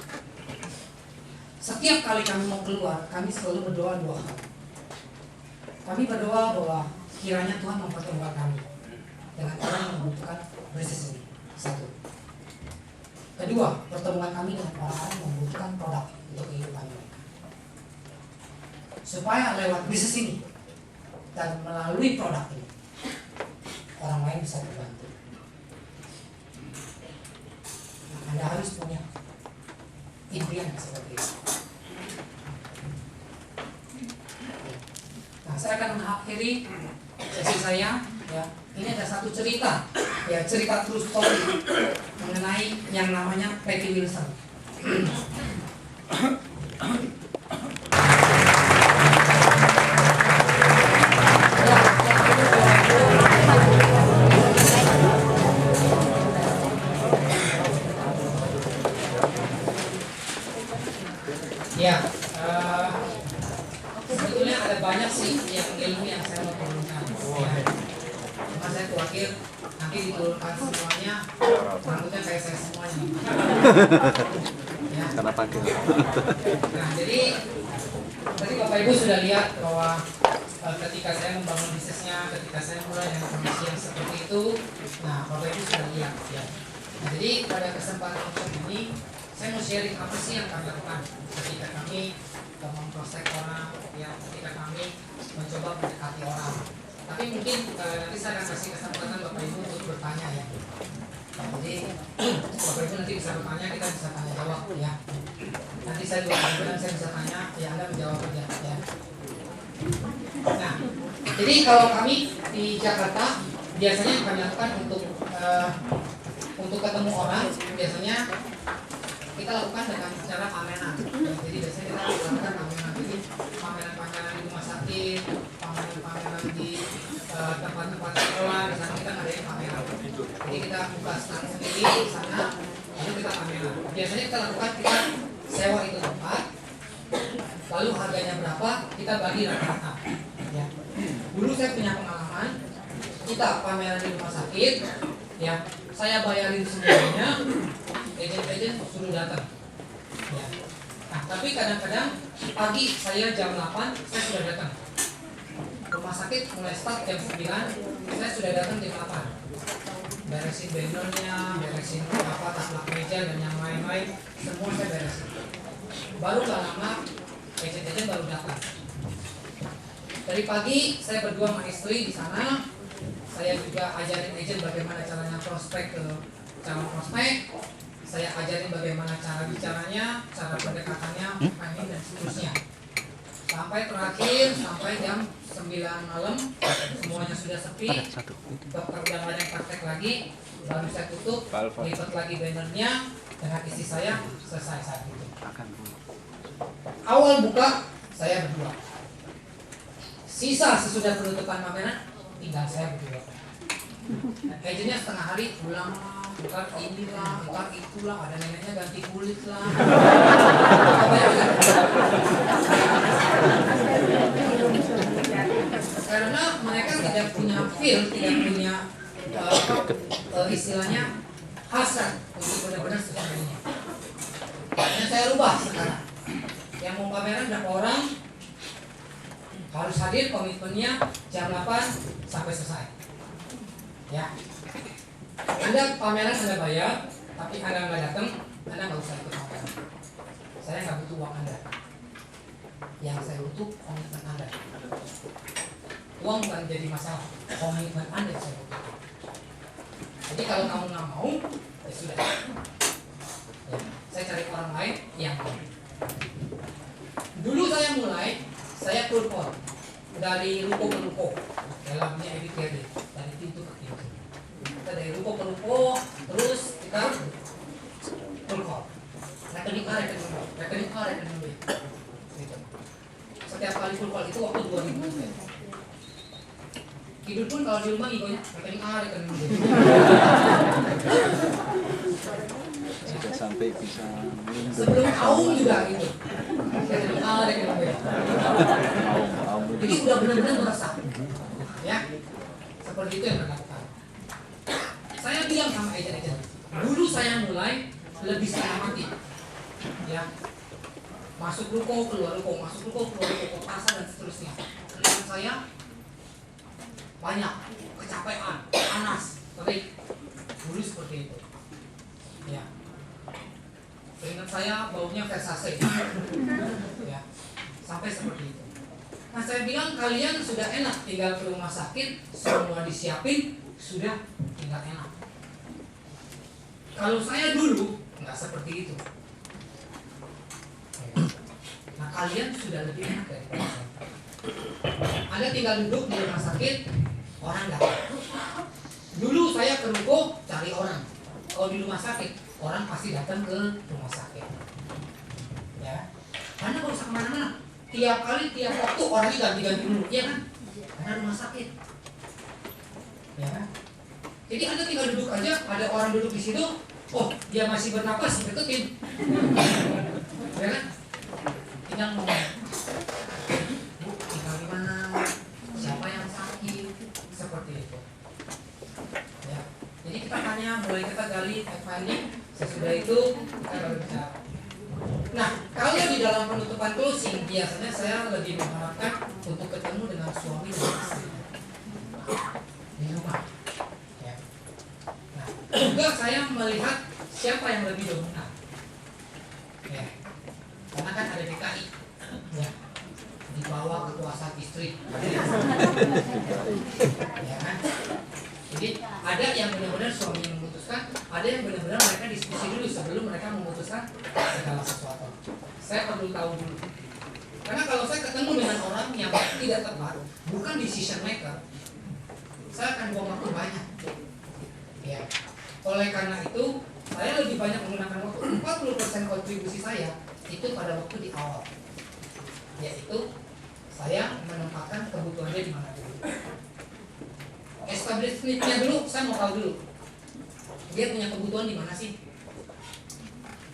Setiap kali kami mau keluar, kami selalu berdoa 2 hal. Kami berdoa bahwa kiranya Tuhan mempertemukan kami dengan orang yang membutuhkan bisnis ini. 1. Kedua, pertemuan kami dengan orang-orang yang membutuhkan produk untuk kehidupan mereka. Supaya lewat bisnis ini dan melalui produk ini, orang lain bisa terbantu. Nah, Anda harus punya impian seperti itu. Nah, saya akan mengakhiri sesi saya. Ya, ini ada satu cerita, ya cerita true story mengenai yang namanya Patty Wilson. Ya, sebetulnya ada banyak sih yang ilmu yang saya mau turunkan. Ya. Cuma saya khawatir nanti diturunkan semuanya, rambutnya kayak saya semuanya. Ya. Karena panggil. Nah, jadi tadi Bapak Ibu sudah lihat bahwa ketika saya membangun bisnisnya, ketika saya mulai dengan kondisi yang seperti itu, nah Bapak Ibu sudah lihat. Ya. Nah, jadi pada kesempatan ini saya mau sharing apa sih yang kami lakukan ketika kami memprospek orang, ya, ketika kami mencoba mendekati orang. Tapi mungkin nanti saya akan kasih kesempatan Bapak Ibu untuk bertanya ya. Jadi Bapak Ibu nanti bisa bertanya, kita bisa tanya jawab ya. Nanti saya juga saya bisa tanya, ya Anda menjawab aja ya. Nah, jadi kalau kami di Jakarta biasanya yang kami lakukan untuk ketemu orang biasanya kita lakukan dengan cara pameran. Jadi biasanya kita lakukan pameran, jadi pameran-pameran di rumah sakit, pameran-pameran di tempat-tempat sekolah, di sana kita ngadain pameran. Jadi kita buka stand sendiri di sana, lalu kita pameran. Biasanya kita lakukan, kita sewa itu tempat, lalu harganya berapa, kita bagi rata-rata. Ya. Dulu saya punya pengalaman, kita pameran di rumah sakit, ya, saya bayarin semuanya, agen-agen suruh datang. Ya. Nah, tapi kadang-kadang pagi saya jam 8 saya sudah datang. Rumah sakit mulai start jam 9, saya sudah datang jam 8. Beresin bannernya, beresin taplak meja dan yang lain-lain, semua saya beresin. Baru gak lama agen-agen baru datang. Dari pagi saya berdua sama istri di sana. Saya juga ajarin agen bagaimana caranya prospek ke calon prospek. Saya ajarin bagaimana cara bicaranya, cara pendekatannya, timing dan seterusnya. Sampai terakhir, sampai jam 9 malam, semuanya sudah sepi. Dokter udah gak ada yang praktek lagi. Baru saya tutup, lipat lagi bannernya, dengan istri saya, selesai saat itu. Awal buka, saya berdua. Sisa sesudah penutupan pameran, tinggal saya berdua. Agennya setengah hari pulang, bukan inilah, bukan itulah, ada neneknya ganti kulit lah. Karena mereka tidak punya feel, tidak punya istilahnya hasrat untuk benar-benar seperti ini. Makanya saya rubah sekarang. Yang mau pameran berapa orang harus hadir, komitmennya jam 8 sampai selesai. Ya, Anda pameran Anda bayar, tapi Anda nggak datang, Anda nggak usah ikut pameran. Saya nggak butuh uang Anda. Yang saya butuh komitmen Anda. Uang bukan jadi masalah, komitmen Anda saya butuh. Jadi kalau kamu nggak mau, ya sudah. Ya, saya cari orang lain yang mau. Dulu saya mulai, saya cold call dari ruko ke ruko, dalamnya EBTD, dari pintu ke pintu. Kita dari ruko ke ruko, terus kita cold call. Rekening A, rekening B, rekening A, rekening B. Gitu. Setiap kali cold call itu waktu 2 minggu. Tidur pun kalau di rumah ibunya rekening A, rekening B. Sudah sampai bisa sebelum Aum juga gitu. Rekening A, rekening B. Jadi udah benar-benar meresap. Ya. Seperti itu yang dilakukan. Saya bilang sama agen-agen, dulu saya mulai lebih setengah mati. Ya. Masuk ruko, keluar ruko, masuk ruko, keluar ruko, pasar dan seterusnya. Dan saya banyak kecapean, panas, terik. Dulu seperti itu. Ya. saya bilang kalian sudah enak tinggal ke rumah sakit, semua disiapin, sudah tinggal enak. Kalau saya dulu nggak seperti itu. Nah kalian sudah lebih enak daripada saya. Anda tinggal duduk di rumah sakit, orang datang. Dulu saya ke ruko cari orang. Kalau di rumah sakit, orang pasti datang ke rumah sakit. Ya, karena kalau usah kemana-mana. Tiap kali, tiap waktu orangnya ganti-ganti dulu, iya kan? Karena rumah sakit. Ya kan? Jadi Anda tinggal duduk aja, ada orang duduk di situ, oh dia masih bernapas, deketin. Ya kan? Tinggal ngomong, Bu, tinggal di mana? Siapa yang sakit? Seperti itu. Ya. Jadi kita tanya, mulai kita gali finding, sesudah itu kita baru bicara. Nah, kalau di dalam penutupan closing, biasanya saya lebih mengharapkan untuk ketemu dengan suami dan istri di rumah. Ya. Nah, juga saya melihat siapa yang lebih dominan. Ya. Karena kan ada DKI, ya, di bawah kekuasaan istri. Ya kan? Jadi ada yang benar-benar suami yang memutuskan, ada yang benar-benar mereka diskusi dulu sebelum mereka memutuskan segala sesuatu. Saya perlu tahu dulu. Karena kalau saya ketemu dengan orang yang tidak tepat, bukan decision maker, saya akan buang waktu banyak. Ya. Oleh karena itu, saya lebih banyak menggunakan waktu. 40% kontribusi saya itu pada waktu di awal, yaitu saya menempatkan kebutuhannya di mana dulu. Establish need-nya dulu, saya mau tahu dulu dia punya kebutuhan di mana sih.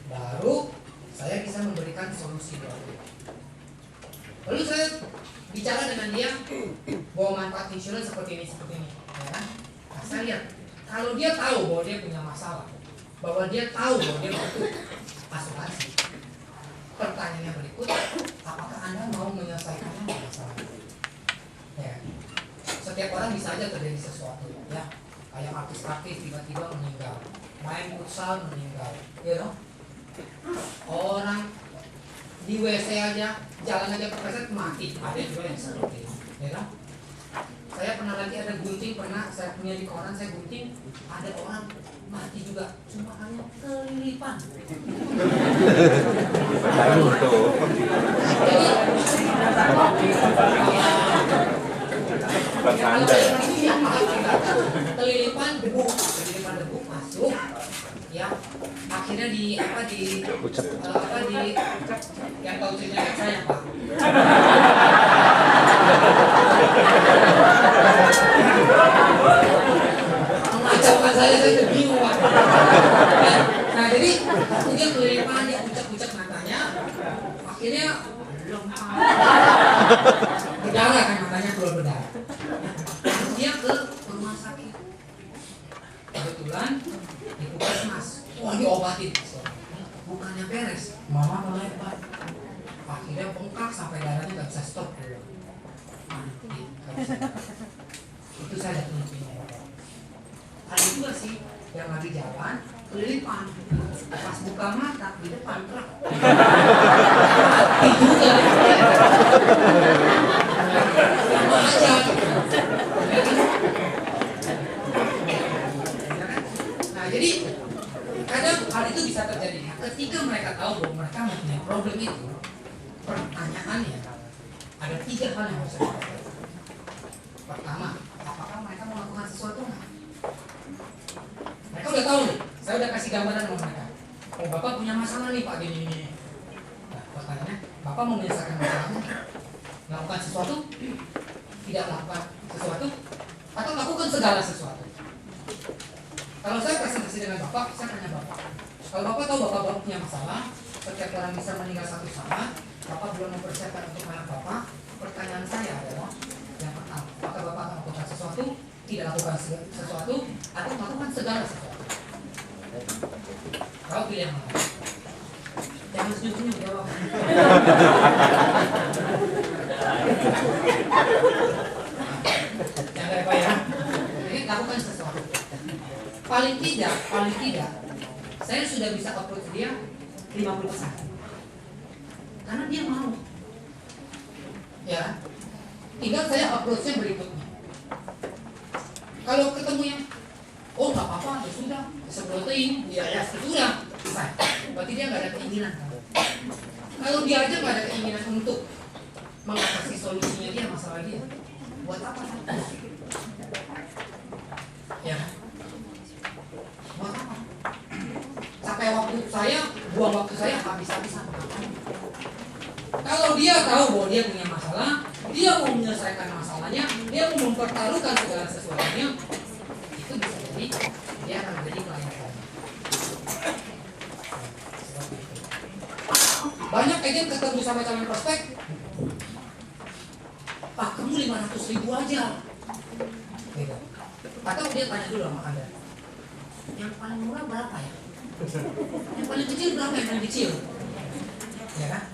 Baru saya bisa memberikan solusi baru. Lalu saya bicara dengan dia bahwa manfaat insurance seperti ini, ya kan? Nah, saya lihat kalau dia tahu bahwa dia punya masalah, bahwa dia tahu bahwa dia butuh asuransi. Pertanyaannya berikut, apakah Anda mau menyelesaikannya masalah? Ya. Setiap orang bisa aja terjadi sesuatu, ya. Kayak artis-artis tiba-tiba meninggal, main futsal meninggal, you know? Orang di WC aja, jalan aja kepleset mati, ada juga yang seperti itu, ya kan? Saya pernah lagi ada gunting, pernah saya punya di koran, saya gunting, ada orang mati juga, cuma hanya kelilipan. Jadi kelilipan debu masuk, ya akhirnya di yang tahu ceritanya saya Pak. Mengacaukan saya bingung Pak. Nah jadi dia kelilipan, dia ucap matanya, akhirnya berdarah kan, matanya keluar berdarah. Dia ke rumah sakit, kebetulan di puskesmas, wah diobatin, bukannya beres, mama melebar, akhirnya bengkak sampai darahnya nggak bisa stop dulu. Itu saya lihat lebihnya. Ada juga sih yang lagi jalan kelilipan, pas buka mata di depan truk, itu juga sama aja. Nah jadi kadang hal itu bisa terjadi ketika mereka tahu bahwa mereka mempunyai problem itu. Pertanyaannya ada 3 hal yang harus dilakukan. Pertama, apakah mereka mau melakukan sesuatu nggak? Mereka udah tahu nih, saya udah kasih gambaran sama mereka. Oh bapak punya masalah nih Pak gini. Nah pertanyaannya, bapak mau menyelesaikan masalahnya? Melakukan sesuatu? Tidak melakukan sesuatu? Atau melakukan segala sesuatu? Kalau saya presentasi dengan bapak, saya tanya bapak. Kalau bapak tahu bapak punya masalah, setiap orang bisa meninggal satu saat, bapak belum mempersiapkan untuk anak bapak. Pertanyaan saya adalah yang pertama, apakah bapak akan melakukan sesuatu, tidak lakukan sesuatu, atau melakukan segala sesuatu? Kau pilih yang mana? Jangan senyum-senyum jawab. Jangan apa ya? Jadi lakukan sesuatu. Paling tidak, saya sudah bisa approach dia 50%. Karena dia mau. Ya. tinggal saya approach-nya berikutnya. Kalau ketemu yang oh nggak apa-apa, ya sudah, sebutin, ya sudah, selesai. Berarti dia nggak ada keinginan. Kalau dia aja nggak ada keinginan untuk mengatasi solusinya dia masalah dia, buat apa? Ya, buat apa? Sampai buang waktu saya habis-habisan. Kalau dia tahu bahwa dia punya masalah, dia mau menyelesaikan masalahnya, dia mau mempertaruhkan segala sesuatunya, itu bisa jadi dia akan menjadi klien saya. Banyak agen ketemu sama calon prospek, Pak kamu 500.000 aja, gitu. Atau dia tanya dulu sama Anda, yang paling murah berapa ya? Yang paling kecil berapa yang paling kecil? Ya kan?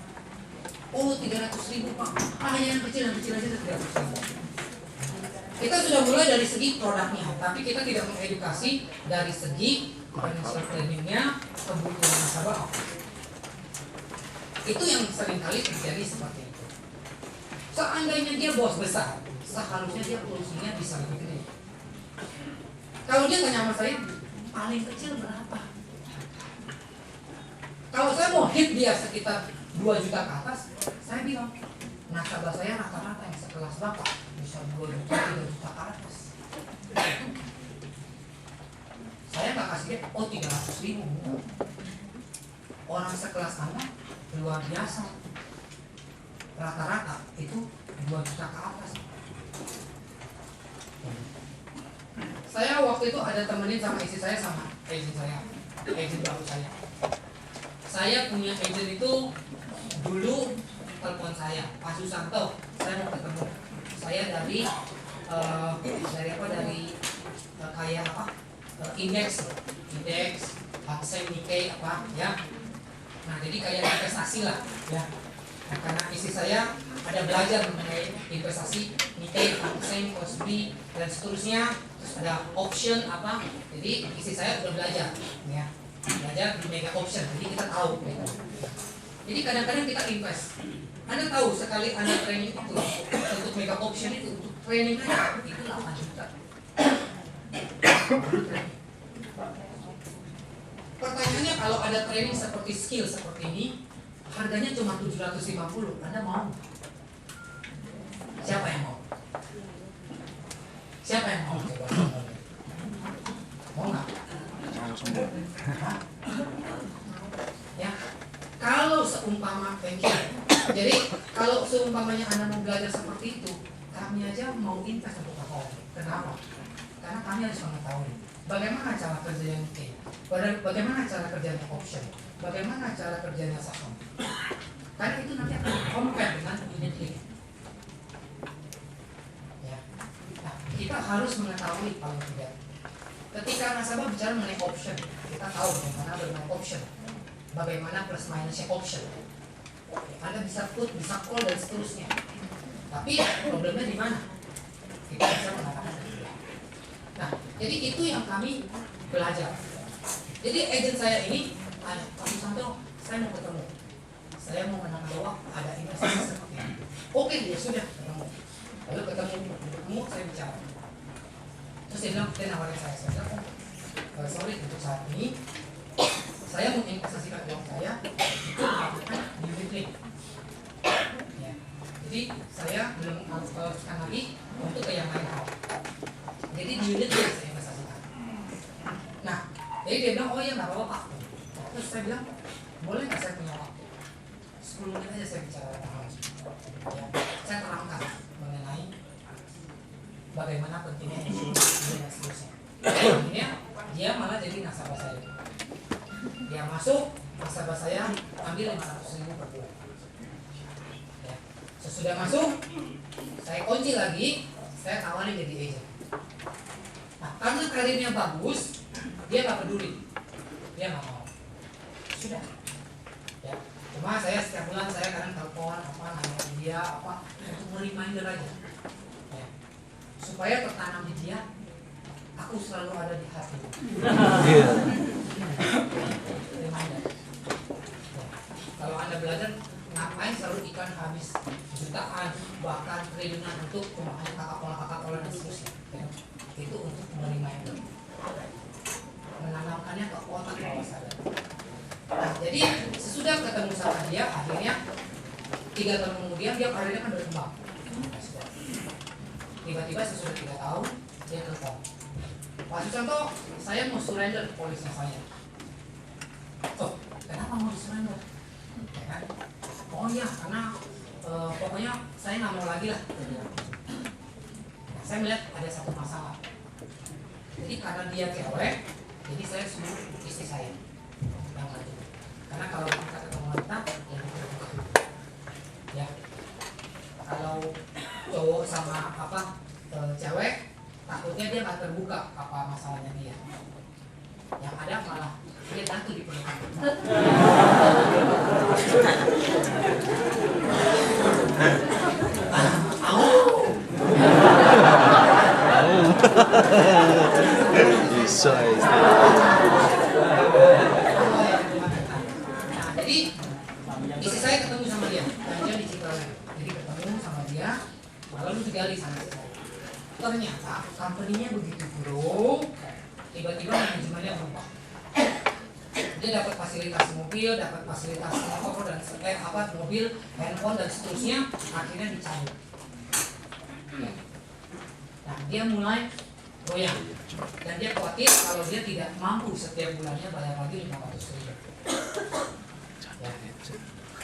Oh 300.000 Pak. Yang kecil aja 300.000. Kita sudah mulai dari segi produknya, tapi kita tidak mengedukasi dari segi financial planningnya, kebutuhan nasabah. Itu yang seringkali terjadi seperti itu. Seandainya dia bos besar, seharusnya dia porsinya bisa lebih gede. Kalau dia tanya sama saya, paling kecil berapa? Kalau saya mau hit dia sekitar 2 juta ke atas, saya bilang nasabah saya rata-rata yang sekelas Bapak bisa 2 juta, 3 juta ke atas. Saya nggak kasih dia, oh 300.000. Orang sekelas Anda luar biasa, rata-rata itu 2 juta ke atas. Saya waktu itu ada temenin sama istri saya sama agent baru saya. Saya punya agent itu dulu telepon saya, Pak Susanto, saya mau ketemu. Saya dari kayak apa? Indeks, Hanseng, Nikkei apa ya. Nah, jadi kayak investasi lah ya. Nah, karena istri saya ada belajar mengenai investasi Nikkei, Hanseng, Kospi dan seterusnya, terus ada option apa. Jadi istri saya udah belajar ya. Belajar di mega option, jadi kita tahu gitu. Jadi kadang-kadang kita invest. Anda tahu sekali Anda training itu untuk mega option itu untuk training aja itu 8 juta. Pertanyaannya kalau ada training seperti skill seperti ini, harganya cuma 750, Anda mau? Siapa yang mau? Siapa yang mau? Mau nggak? Ya, kalau seumpama jadi kalau seumpamanya Anda mau belajar seperti itu, kami aja mau invest untuk apa? Kenapa? Karena kami harus mengetahui bagaimana cara kerjanya Nikkei, bagaimana cara kerjanya option, bagaimana cara kerjanya saham. Karena itu nanti akan compare dengan unit link. Ya, nah, kita harus mengetahui paling tidak. Ketika nasabah bicara mengenai option, kita tahu bagaimana bermain option, bagaimana plus minusnya option. Anda bisa put, bisa call dan seterusnya. Tapi problemnya di mana? Kita bisa mengatakan. Nah, jadi itu yang kami belajar. Jadi agent saya ini, Pak Susanto, saya mau ketemu. Saya mau menang bahwa ada investasi seperti ini. Oke, ya sudah ketemu. Lalu ketemu, saya bicara. Terus dia bilang, dia nawarin saya bilang, sorry untuk saat ini saya mau investasikan uang saya itu menggunakan unit link. Ya. Jadi saya belum alokasikan lagi untuk ke yang lain hal. Jadi di unit link saya investasikan. Nah, jadi dia bilang, oh iya nggak apa-apa Pak. Terus saya bilang, boleh nggak saya punya waktu 10 menit aja saya bicara tentang ya, saya terangkan mengenai bagaimana pentingnya insurance dan seterusnya. Akhirnya dia malah jadi nasabah saya. Dia masuk, nasabah saya ambil 500.000 per bulan. Ya. Sesudah masuk, saya kunci lagi, saya tawarin jadi agent. Nah, karena karirnya bagus, dia nggak peduli, dia nggak mau. Sudah. Ya. Cuma saya setiap bulan saya kadang telepon apa nanya dia apa untuk reminder aja. Ya. Supaya tertanam di dia, aku selalu ada di hati. Reminder. Ya. Kalau Anda belajar, ngapain selalu ikan habis jutaan bahkan triliunan untuk pemakai kakak pola dan seterusnya ya. Itu untuk menerima itu, menanamkannya ke otak bawah sadar. Nah jadi sesudah ketemu sama dia, akhirnya 3 tahun kemudian dia karirnya kan berkembang. Tiba-tiba sesudah 3 tahun dia telepon, Pak Susanto, saya mau surrender ke polisnya saya. Oh, kenapa mau surrender? Ya kan? Oh iya, karena pokoknya saya nggak mau lagi lah. Saya melihat ada satu masalah. Jadi karena dia cewek, jadi saya suruh istri saya yang maju. Karena kalau kita ketemu wanita, ya kalau cowok sama cewek, takutnya dia nggak terbuka apa masalahnya dia. Yang ada malah dia jatuh di pelukan. Bisa itu. Jadi istri saya ketemu sama dia, dan dia di Cikarang. Jadi ketemu sama dia, lalu digali sana. Ternyata company-nya begitu grow, tiba-tiba manajemennya berubah. Dia dapat fasilitas mobil, dapat fasilitas motor dan mobil, handphone dan seterusnya, akhirnya dicabut. Nah, dia mulai goyang dan dia khawatir kalau dia tidak mampu setiap bulannya bayar lagi 500.000. Ya.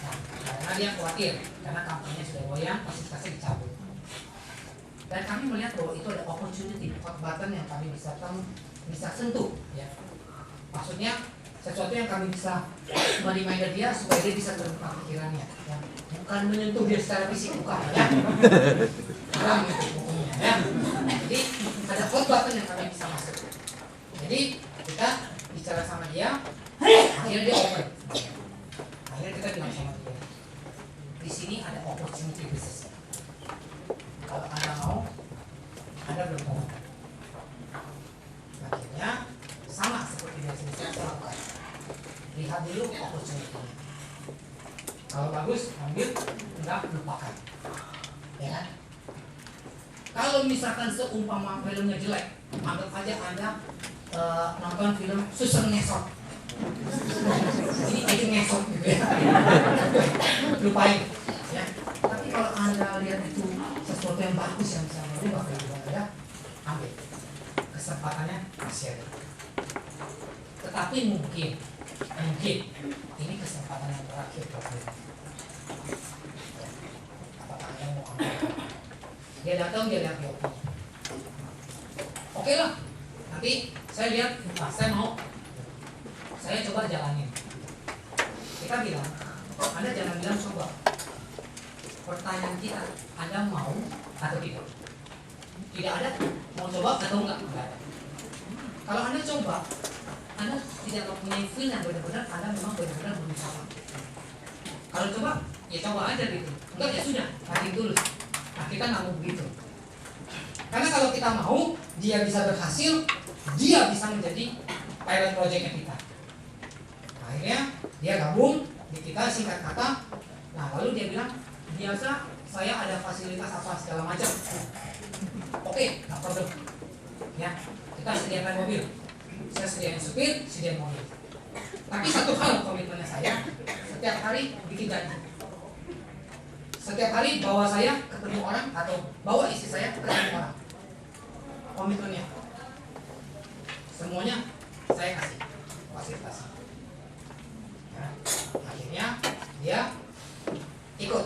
Nah, karena dia khawatir karena kampanye sudah goyang, fasilitasnya dicabut. Dan kami melihat bahwa itu ada opportunity, hot button yang kami bisa sentuh, ya. Maksudnya sesuatu yang kami bisa mereminder dia supaya dia bisa terbuka pikirannya, ya. Bukan menyentuh dia secara fisik, bukan, ya. Kurang itu pokoknya, ya. Jadi ada hot button yang kami bisa masuk. Jadi kita bicara sama dia, akhirnya dia open. Akhirnya kita bilang sama dia, di sini ada opportunity bisnis. Kalau Anda mau, Anda belum tahu. Akhirnya sama seperti biasa saya lakukan. Lihat dulu opportunity-nya. Kalau bagus, ambil, enggak lupakan. Ya kan? Kalau misalkan seumpama filmnya jelek, anggap aja Anda nonton film Susan Ngesot. Ini aja ngesot gitu ya. Lupain. Ya. Tapi kalau Anda lihat itu sesuatu yang bagus yang bisa merubah kehidupan Anda, ambil kesempatannya, share. Tetapi mungkin ini kesempatan yang terakhir buat Anda. Apakah Anda mau ambil? Dia datang, dia lihat dia oke lah, nanti saya lihat, saya mau, saya coba jalanin. Kita bilang, Anda jangan bilang coba. Pertanyaan kita, Anda mau atau tidak? Tidak ada, mau coba atau enggak? Enggak ada. Kalau Anda coba, Anda tidak mempunyai feel yang benar-benar Anda memang benar-benar berusaha. Kalau coba, ya coba aja gitu. Enggak ya sudah, nanti dulu. Nah kita nggak mau begitu. Karena kalau kita mau, dia bisa berhasil, dia bisa menjadi pilot project kita. Akhirnya dia gabung di kita, singkat kata. Nah lalu dia bilang, biasa saya ada fasilitas apa segala macam. Oke, nggak perlu. Ya, kita sediakan mobil. Saya sediakan supir, sediakan mobil. Tapi satu hal komitmennya saya, setiap hari bikin janji. Setiap hari bawa saya ketemu orang atau bawa istri saya ketemu orang. Komitmennya. Semuanya saya kasih fasilitas. Ya, akhirnya dia ikut.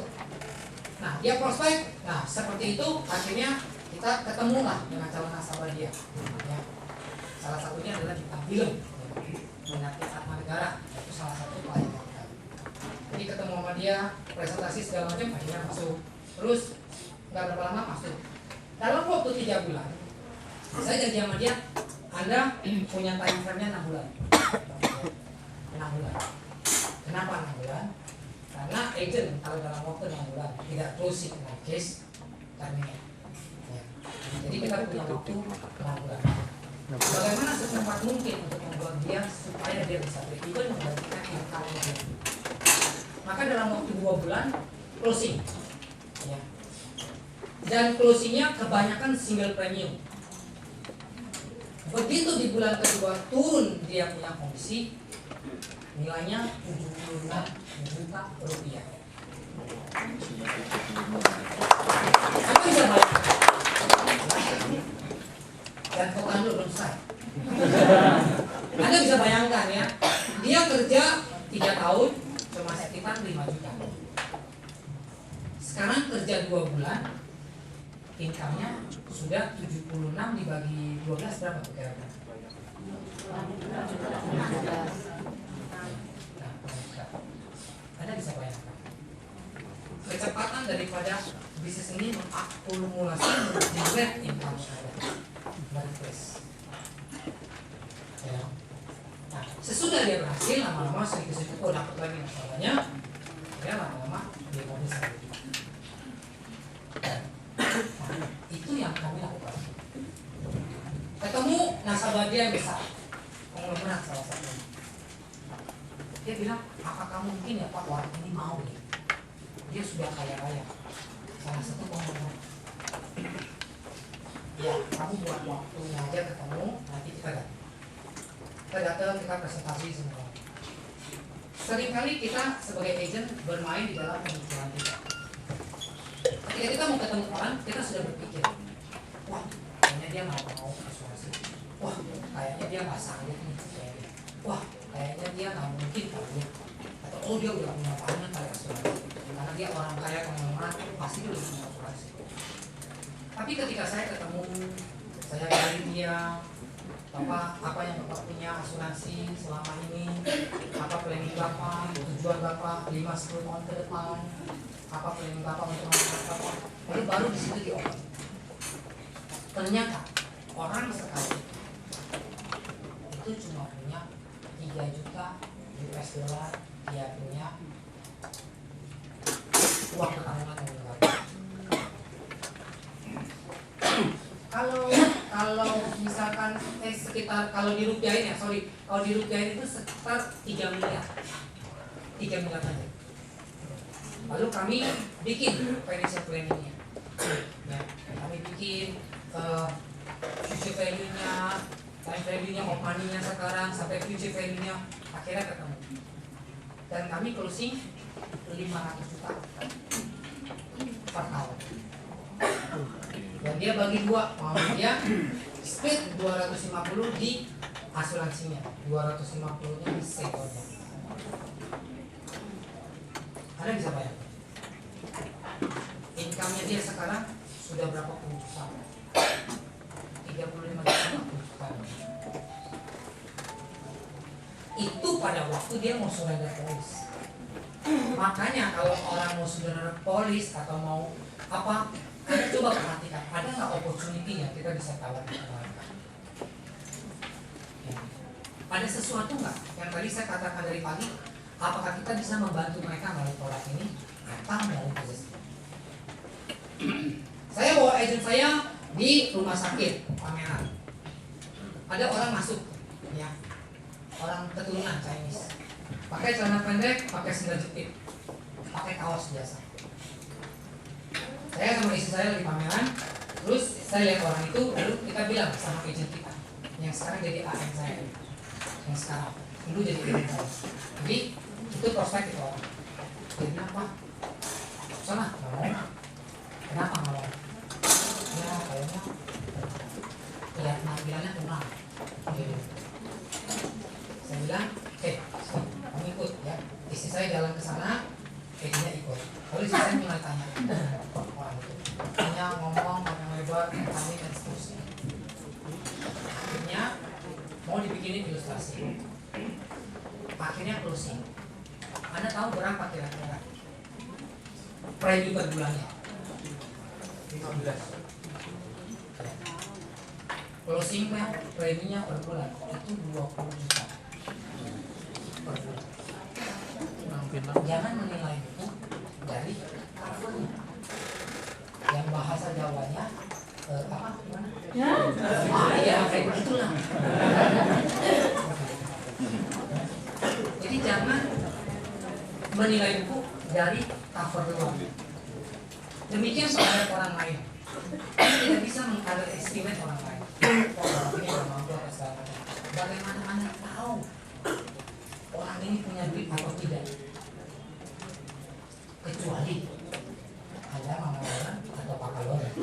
Nah, dia prospek. Nah, seperti itu akhirnya kita ketemu lah dengan calon nasabah dia. Ya. Salah satunya adalah bintang film, Menyakit Atma Negara. Itu salah satu pelayanan kita. Jadi ketemu sama dia, presentasi segala macam, akhirnya masuk. Terus nggak berapa lama masuk. Dalam waktu 3 bulan, saya janji sama dia, Anda punya time frame-nya 6 bulan. 6 bulan. Kenapa 6 bulan? Karena agent kalau dalam waktu 6 bulan tidak closing dengan case terminate. Ya. Jadi kita punya waktu 6 bulan. Bagaimana secepat mungkin untuk membuat dia supaya dia bisa break even, membagikan income dia. maka dalam waktu 2 bulan closing ya. Dan closingnya kebanyakan single premium. Begitu di bulan kedua turun dia punya komisi, nilainya 76 juta rupiah. Anda bisa bayangkan, dan total dulu belum selesai. Anda bisa bayangkan ya, dia kerja 3 tahun cuma sekitar 5 juta. Sekarang kerja 2 bulan, income-nya sudah 76 dibagi 12 berapa tuh kira-kira? Anda bisa bayangkan kecepatan daripada bisnis ini mengakumulasi mengenerate income Anda dari place. Ya. Nah, sesudah dia berhasil, lama-lama sedikit-sedikit dapat lagi masalahnya, ya lama-lama dia mau bisa. Nah, itu yang kami lakukan. Ketemu nasabah dia yang besar, konglomerat salah satu. Dia bilang, apakah mungkin ya Pak orang ini mau nih? Dia sudah kaya-raya. Salah satu konglomerat. Ya, kamu buat waktunya aja ketemu, nanti kita datang. Kita datang, kita presentasi semua. Seringkali kita sebagai agent bermain di dalam pemikiran kita. Ketika kita mau ketemu orang, kita sudah berpikir, wah, kayaknya dia nggak mau asuransi. Wah, kayaknya dia nggak sanggup nih. Wah, kayaknya dia nggak mungkin kali. Atau oh dia udah punya banyak kali asuransi. Karena dia orang kaya konglomerat, pasti dia udah punya asuransi. Tapi ketika saya ketemu, saya cari dia, apa yang Bapak punya asuransi selama ini, apa planning Bapak, tujuan Bapak 5-10 tahun ke depan, apa planning Bapak untuk masyarakat Bapak, lalu baru di situ dioper. Ternyata orang sekali itu cuma punya 3 juta US dollar, dia punya uang pertanggungan yang berapa. Kalau misalkan sekitar kalau dirupiahin ya, kalau dirupiahin itu sekitar 3 miliar aja. Lalu kami bikin financial planningnya, ya, kami bikin future value-nya, time value-nya, of money-nya sekarang sampai future value-nya, akhirnya ketemu. Dan kami closing 500 juta per tahun. Dan dia bagi 2, mau dia split 250 di asuransinya, 250-nya di setornya. Anda bisa bayangkan income-nya dia sekarang sudah berapa puluh juta, 35 juta. Itu pada waktu dia mau surrender polis. Makanya kalau orang mau surrender polis atau mau apa, Anda coba perhatikan, ada nggak opportunity yang kita bisa tawarkan ke mereka? Ya. Ada sesuatu nggak yang tadi saya katakan dari pagi? Apakah kita bisa membantu mereka melalui produk ini atau melalui bisnis? Saya bawa agent saya di rumah sakit pameran. Ada orang masuk, ya, orang keturunan Chinese, pakai celana pendek, pakai sandal jepit, pakai kaos biasa. Saya sama istri saya di pameran, terus saya lihat orang itu, lalu kita bilang sama agent kita, yang sekarang jadi AM saya, yang sekarang dulu jadi agent saya. Jadi itu prospek itu orang. Dia bilang, Pak, salah, nggak mau. Kenapa nggak mau? Ya kayaknya lihat penampilannya kurang. Jadi saya bilang, kamu ikut ya. Istri saya jalan ke sana, dia ikut. Lalu istri saya mulai tanya orang itu, tanya ngomong panjang lebar, kami dan seterusnya. Akhirnya mau dibikinin ilustrasi. Akhirnya closing. Anda tahu berapa kira-kira premi per bulannya? 15. Closingnya preminya per bulan itu 20 juta per bulan. Jangan menilai itu dari covernya. Yang bahasa Jawanya apa? Gimana? Ya kayak begitulah. Jadi jangan menilai buku dari cover luar. Demikian terhadap orang lain. Anda tidak bisa meng-underestimate orang lain. Orang ini tidak mampu atau segala macam. Bagaimana Anda tahu orang ini punya duit atau tidak? Kecuali Anda mengatakan atau pakar lawyer.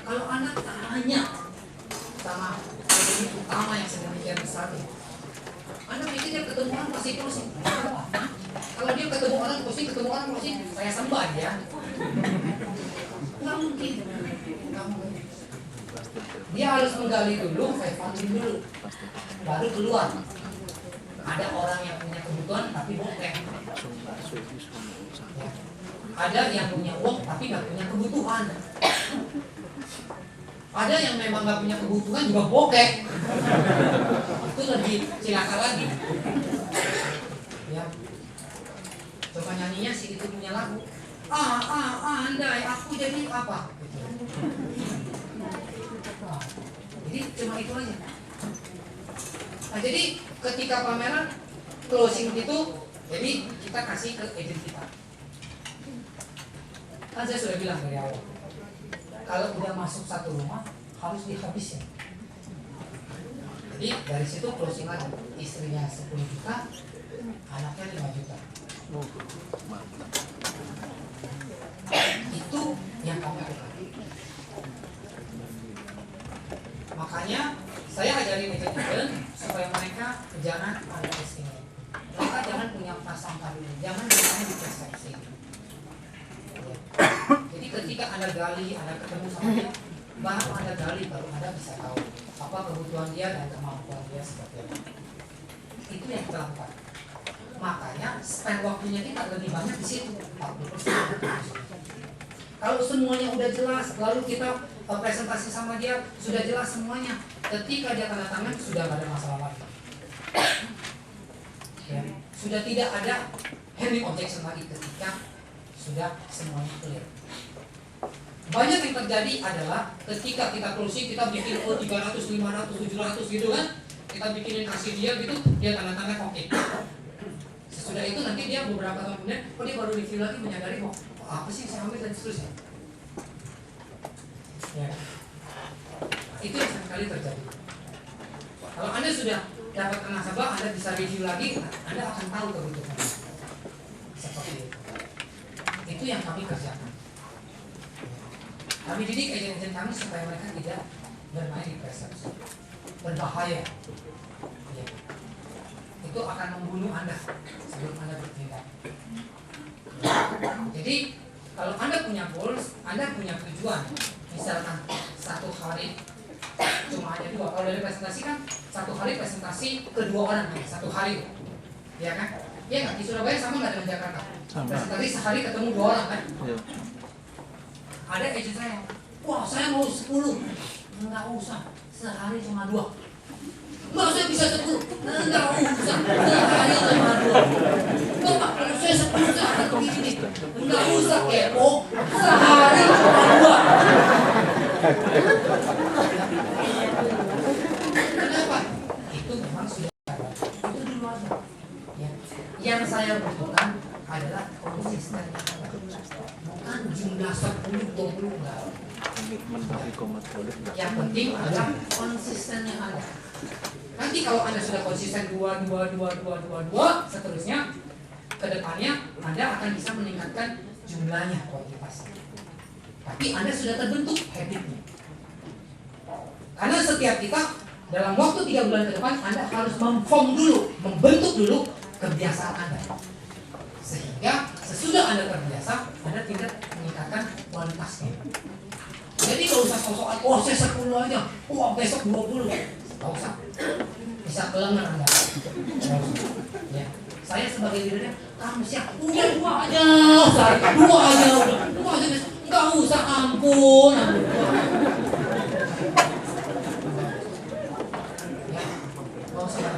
Kalau Anda tanya sama pemilik utama yang sedemikian besar, Anda pikir dia ketemu orang pasti closing. Kalau dia ketemu orang closing, saya sembah ya. Nggak mungkin. Dia harus menggali dulu, funding dulu, baru keluar. Ada orang yang punya kebutuhan tapi bokeh. Ya. Ada yang punya uang tapi nggak punya kebutuhan. Ada yang memang nggak punya kebutuhan juga bokeh. Itu lebih cilaka lagi. Ya. Coba nyanyinya sih itu punya lagu. Andai aku jadi apa? Jadi cuma itu aja. Nah, jadi ketika pameran closing itu, jadi kita kasih ke agent kita. Kan saya sudah bilang dari awal, kalau udah masuk satu rumah harus dihabisin. Jadi dari situ closing lagi, istrinya 10 juta, anaknya 5 juta. Itu yang kami lakukan. Makanya saya ajarin agent supaya mereka jangan underestimate. Mereka jangan punya prasangka dulu, jangan di persepsi. Jadi ketika Anda gali, Anda ketemu sama dia, baru Anda gali, baru Anda bisa tahu apa kebutuhan dia dan kemampuan dia seperti apa. Itu yang kita lakukan. Makanya spend waktunya kita lebih banyak di situ, 40%. Kalau semuanya udah jelas, lalu kita presentasi sama dia sudah jelas semuanya, ketika dia tanda tangan sudah nggak ada masalah lagi. Ya, sudah tidak ada handling objection lagi ketika sudah semuanya clear. Banyak yang terjadi adalah ketika kita closing, kita bikin 300, 500, 700 gitu kan, kita bikinin kasih dia gitu, dia tanda tangan oke. Sesudah itu nanti dia beberapa tahun kemudian, dia baru review lagi menyadari apa sih saya ambil dan seterusnya. Ya. Itu yang sekali terjadi. Kalau Anda sudah dapat nasabah, Anda bisa review lagi, Anda akan tahu kebutuhannya. Seperti itu. Itu yang kami kerjakan. Kami didik agent-agent kami supaya mereka tidak bermain di persepsi. Berbahaya. Ya. Itu akan membunuh Anda sebelum Anda bertindak. Jadi kalau Anda punya goals, Anda punya tujuan, misalkan satu hari cuma ada 2. Kalau dari presentasi kan satu hari presentasi ke 2 orang, satu hari, ya kan? Ya nggak, di Surabaya sama nggak dengan Jakarta? Sama. Presentasi sehari ketemu 2 orang kan? Ya. Ada agent saya, wah saya mau 10, nggak usah, sehari cuma 2. Mbak saya bisa 10, enggak usah, sehari cuma 2. Mbak kalau saya 10 saya akan begini, enggak usah kepo, sehari cuma 2. Kenapa? Itu memang sudah ada, itu dulu aja. Ya. Yang saya butuhkan adalah konsisten, bukan jumlah 10, 20 enggak. Yang penting adalah konsistennya ada. Nanti kalau Anda sudah konsisten 2, seterusnya, ke depannya Anda akan bisa meningkatkan jumlahnya, kuantitasnya. Tapi Anda sudah terbentuk habitnya. Karena setiap kita dalam waktu 3 bulan ke depan Anda harus memform dulu, membentuk dulu kebiasaan Anda. Sehingga sesudah Anda terbiasa, Anda tidak meningkatkan kualitasnya. Jadi kalau usah sosokan, saya 10 aja, besok 20. Gak usah, bisa kelengar Anda. Ya. Saya sebagai leadernya, kamu siap, udah 2 aja, 2 aja, nggak usah, ampun. Ya, gak usah.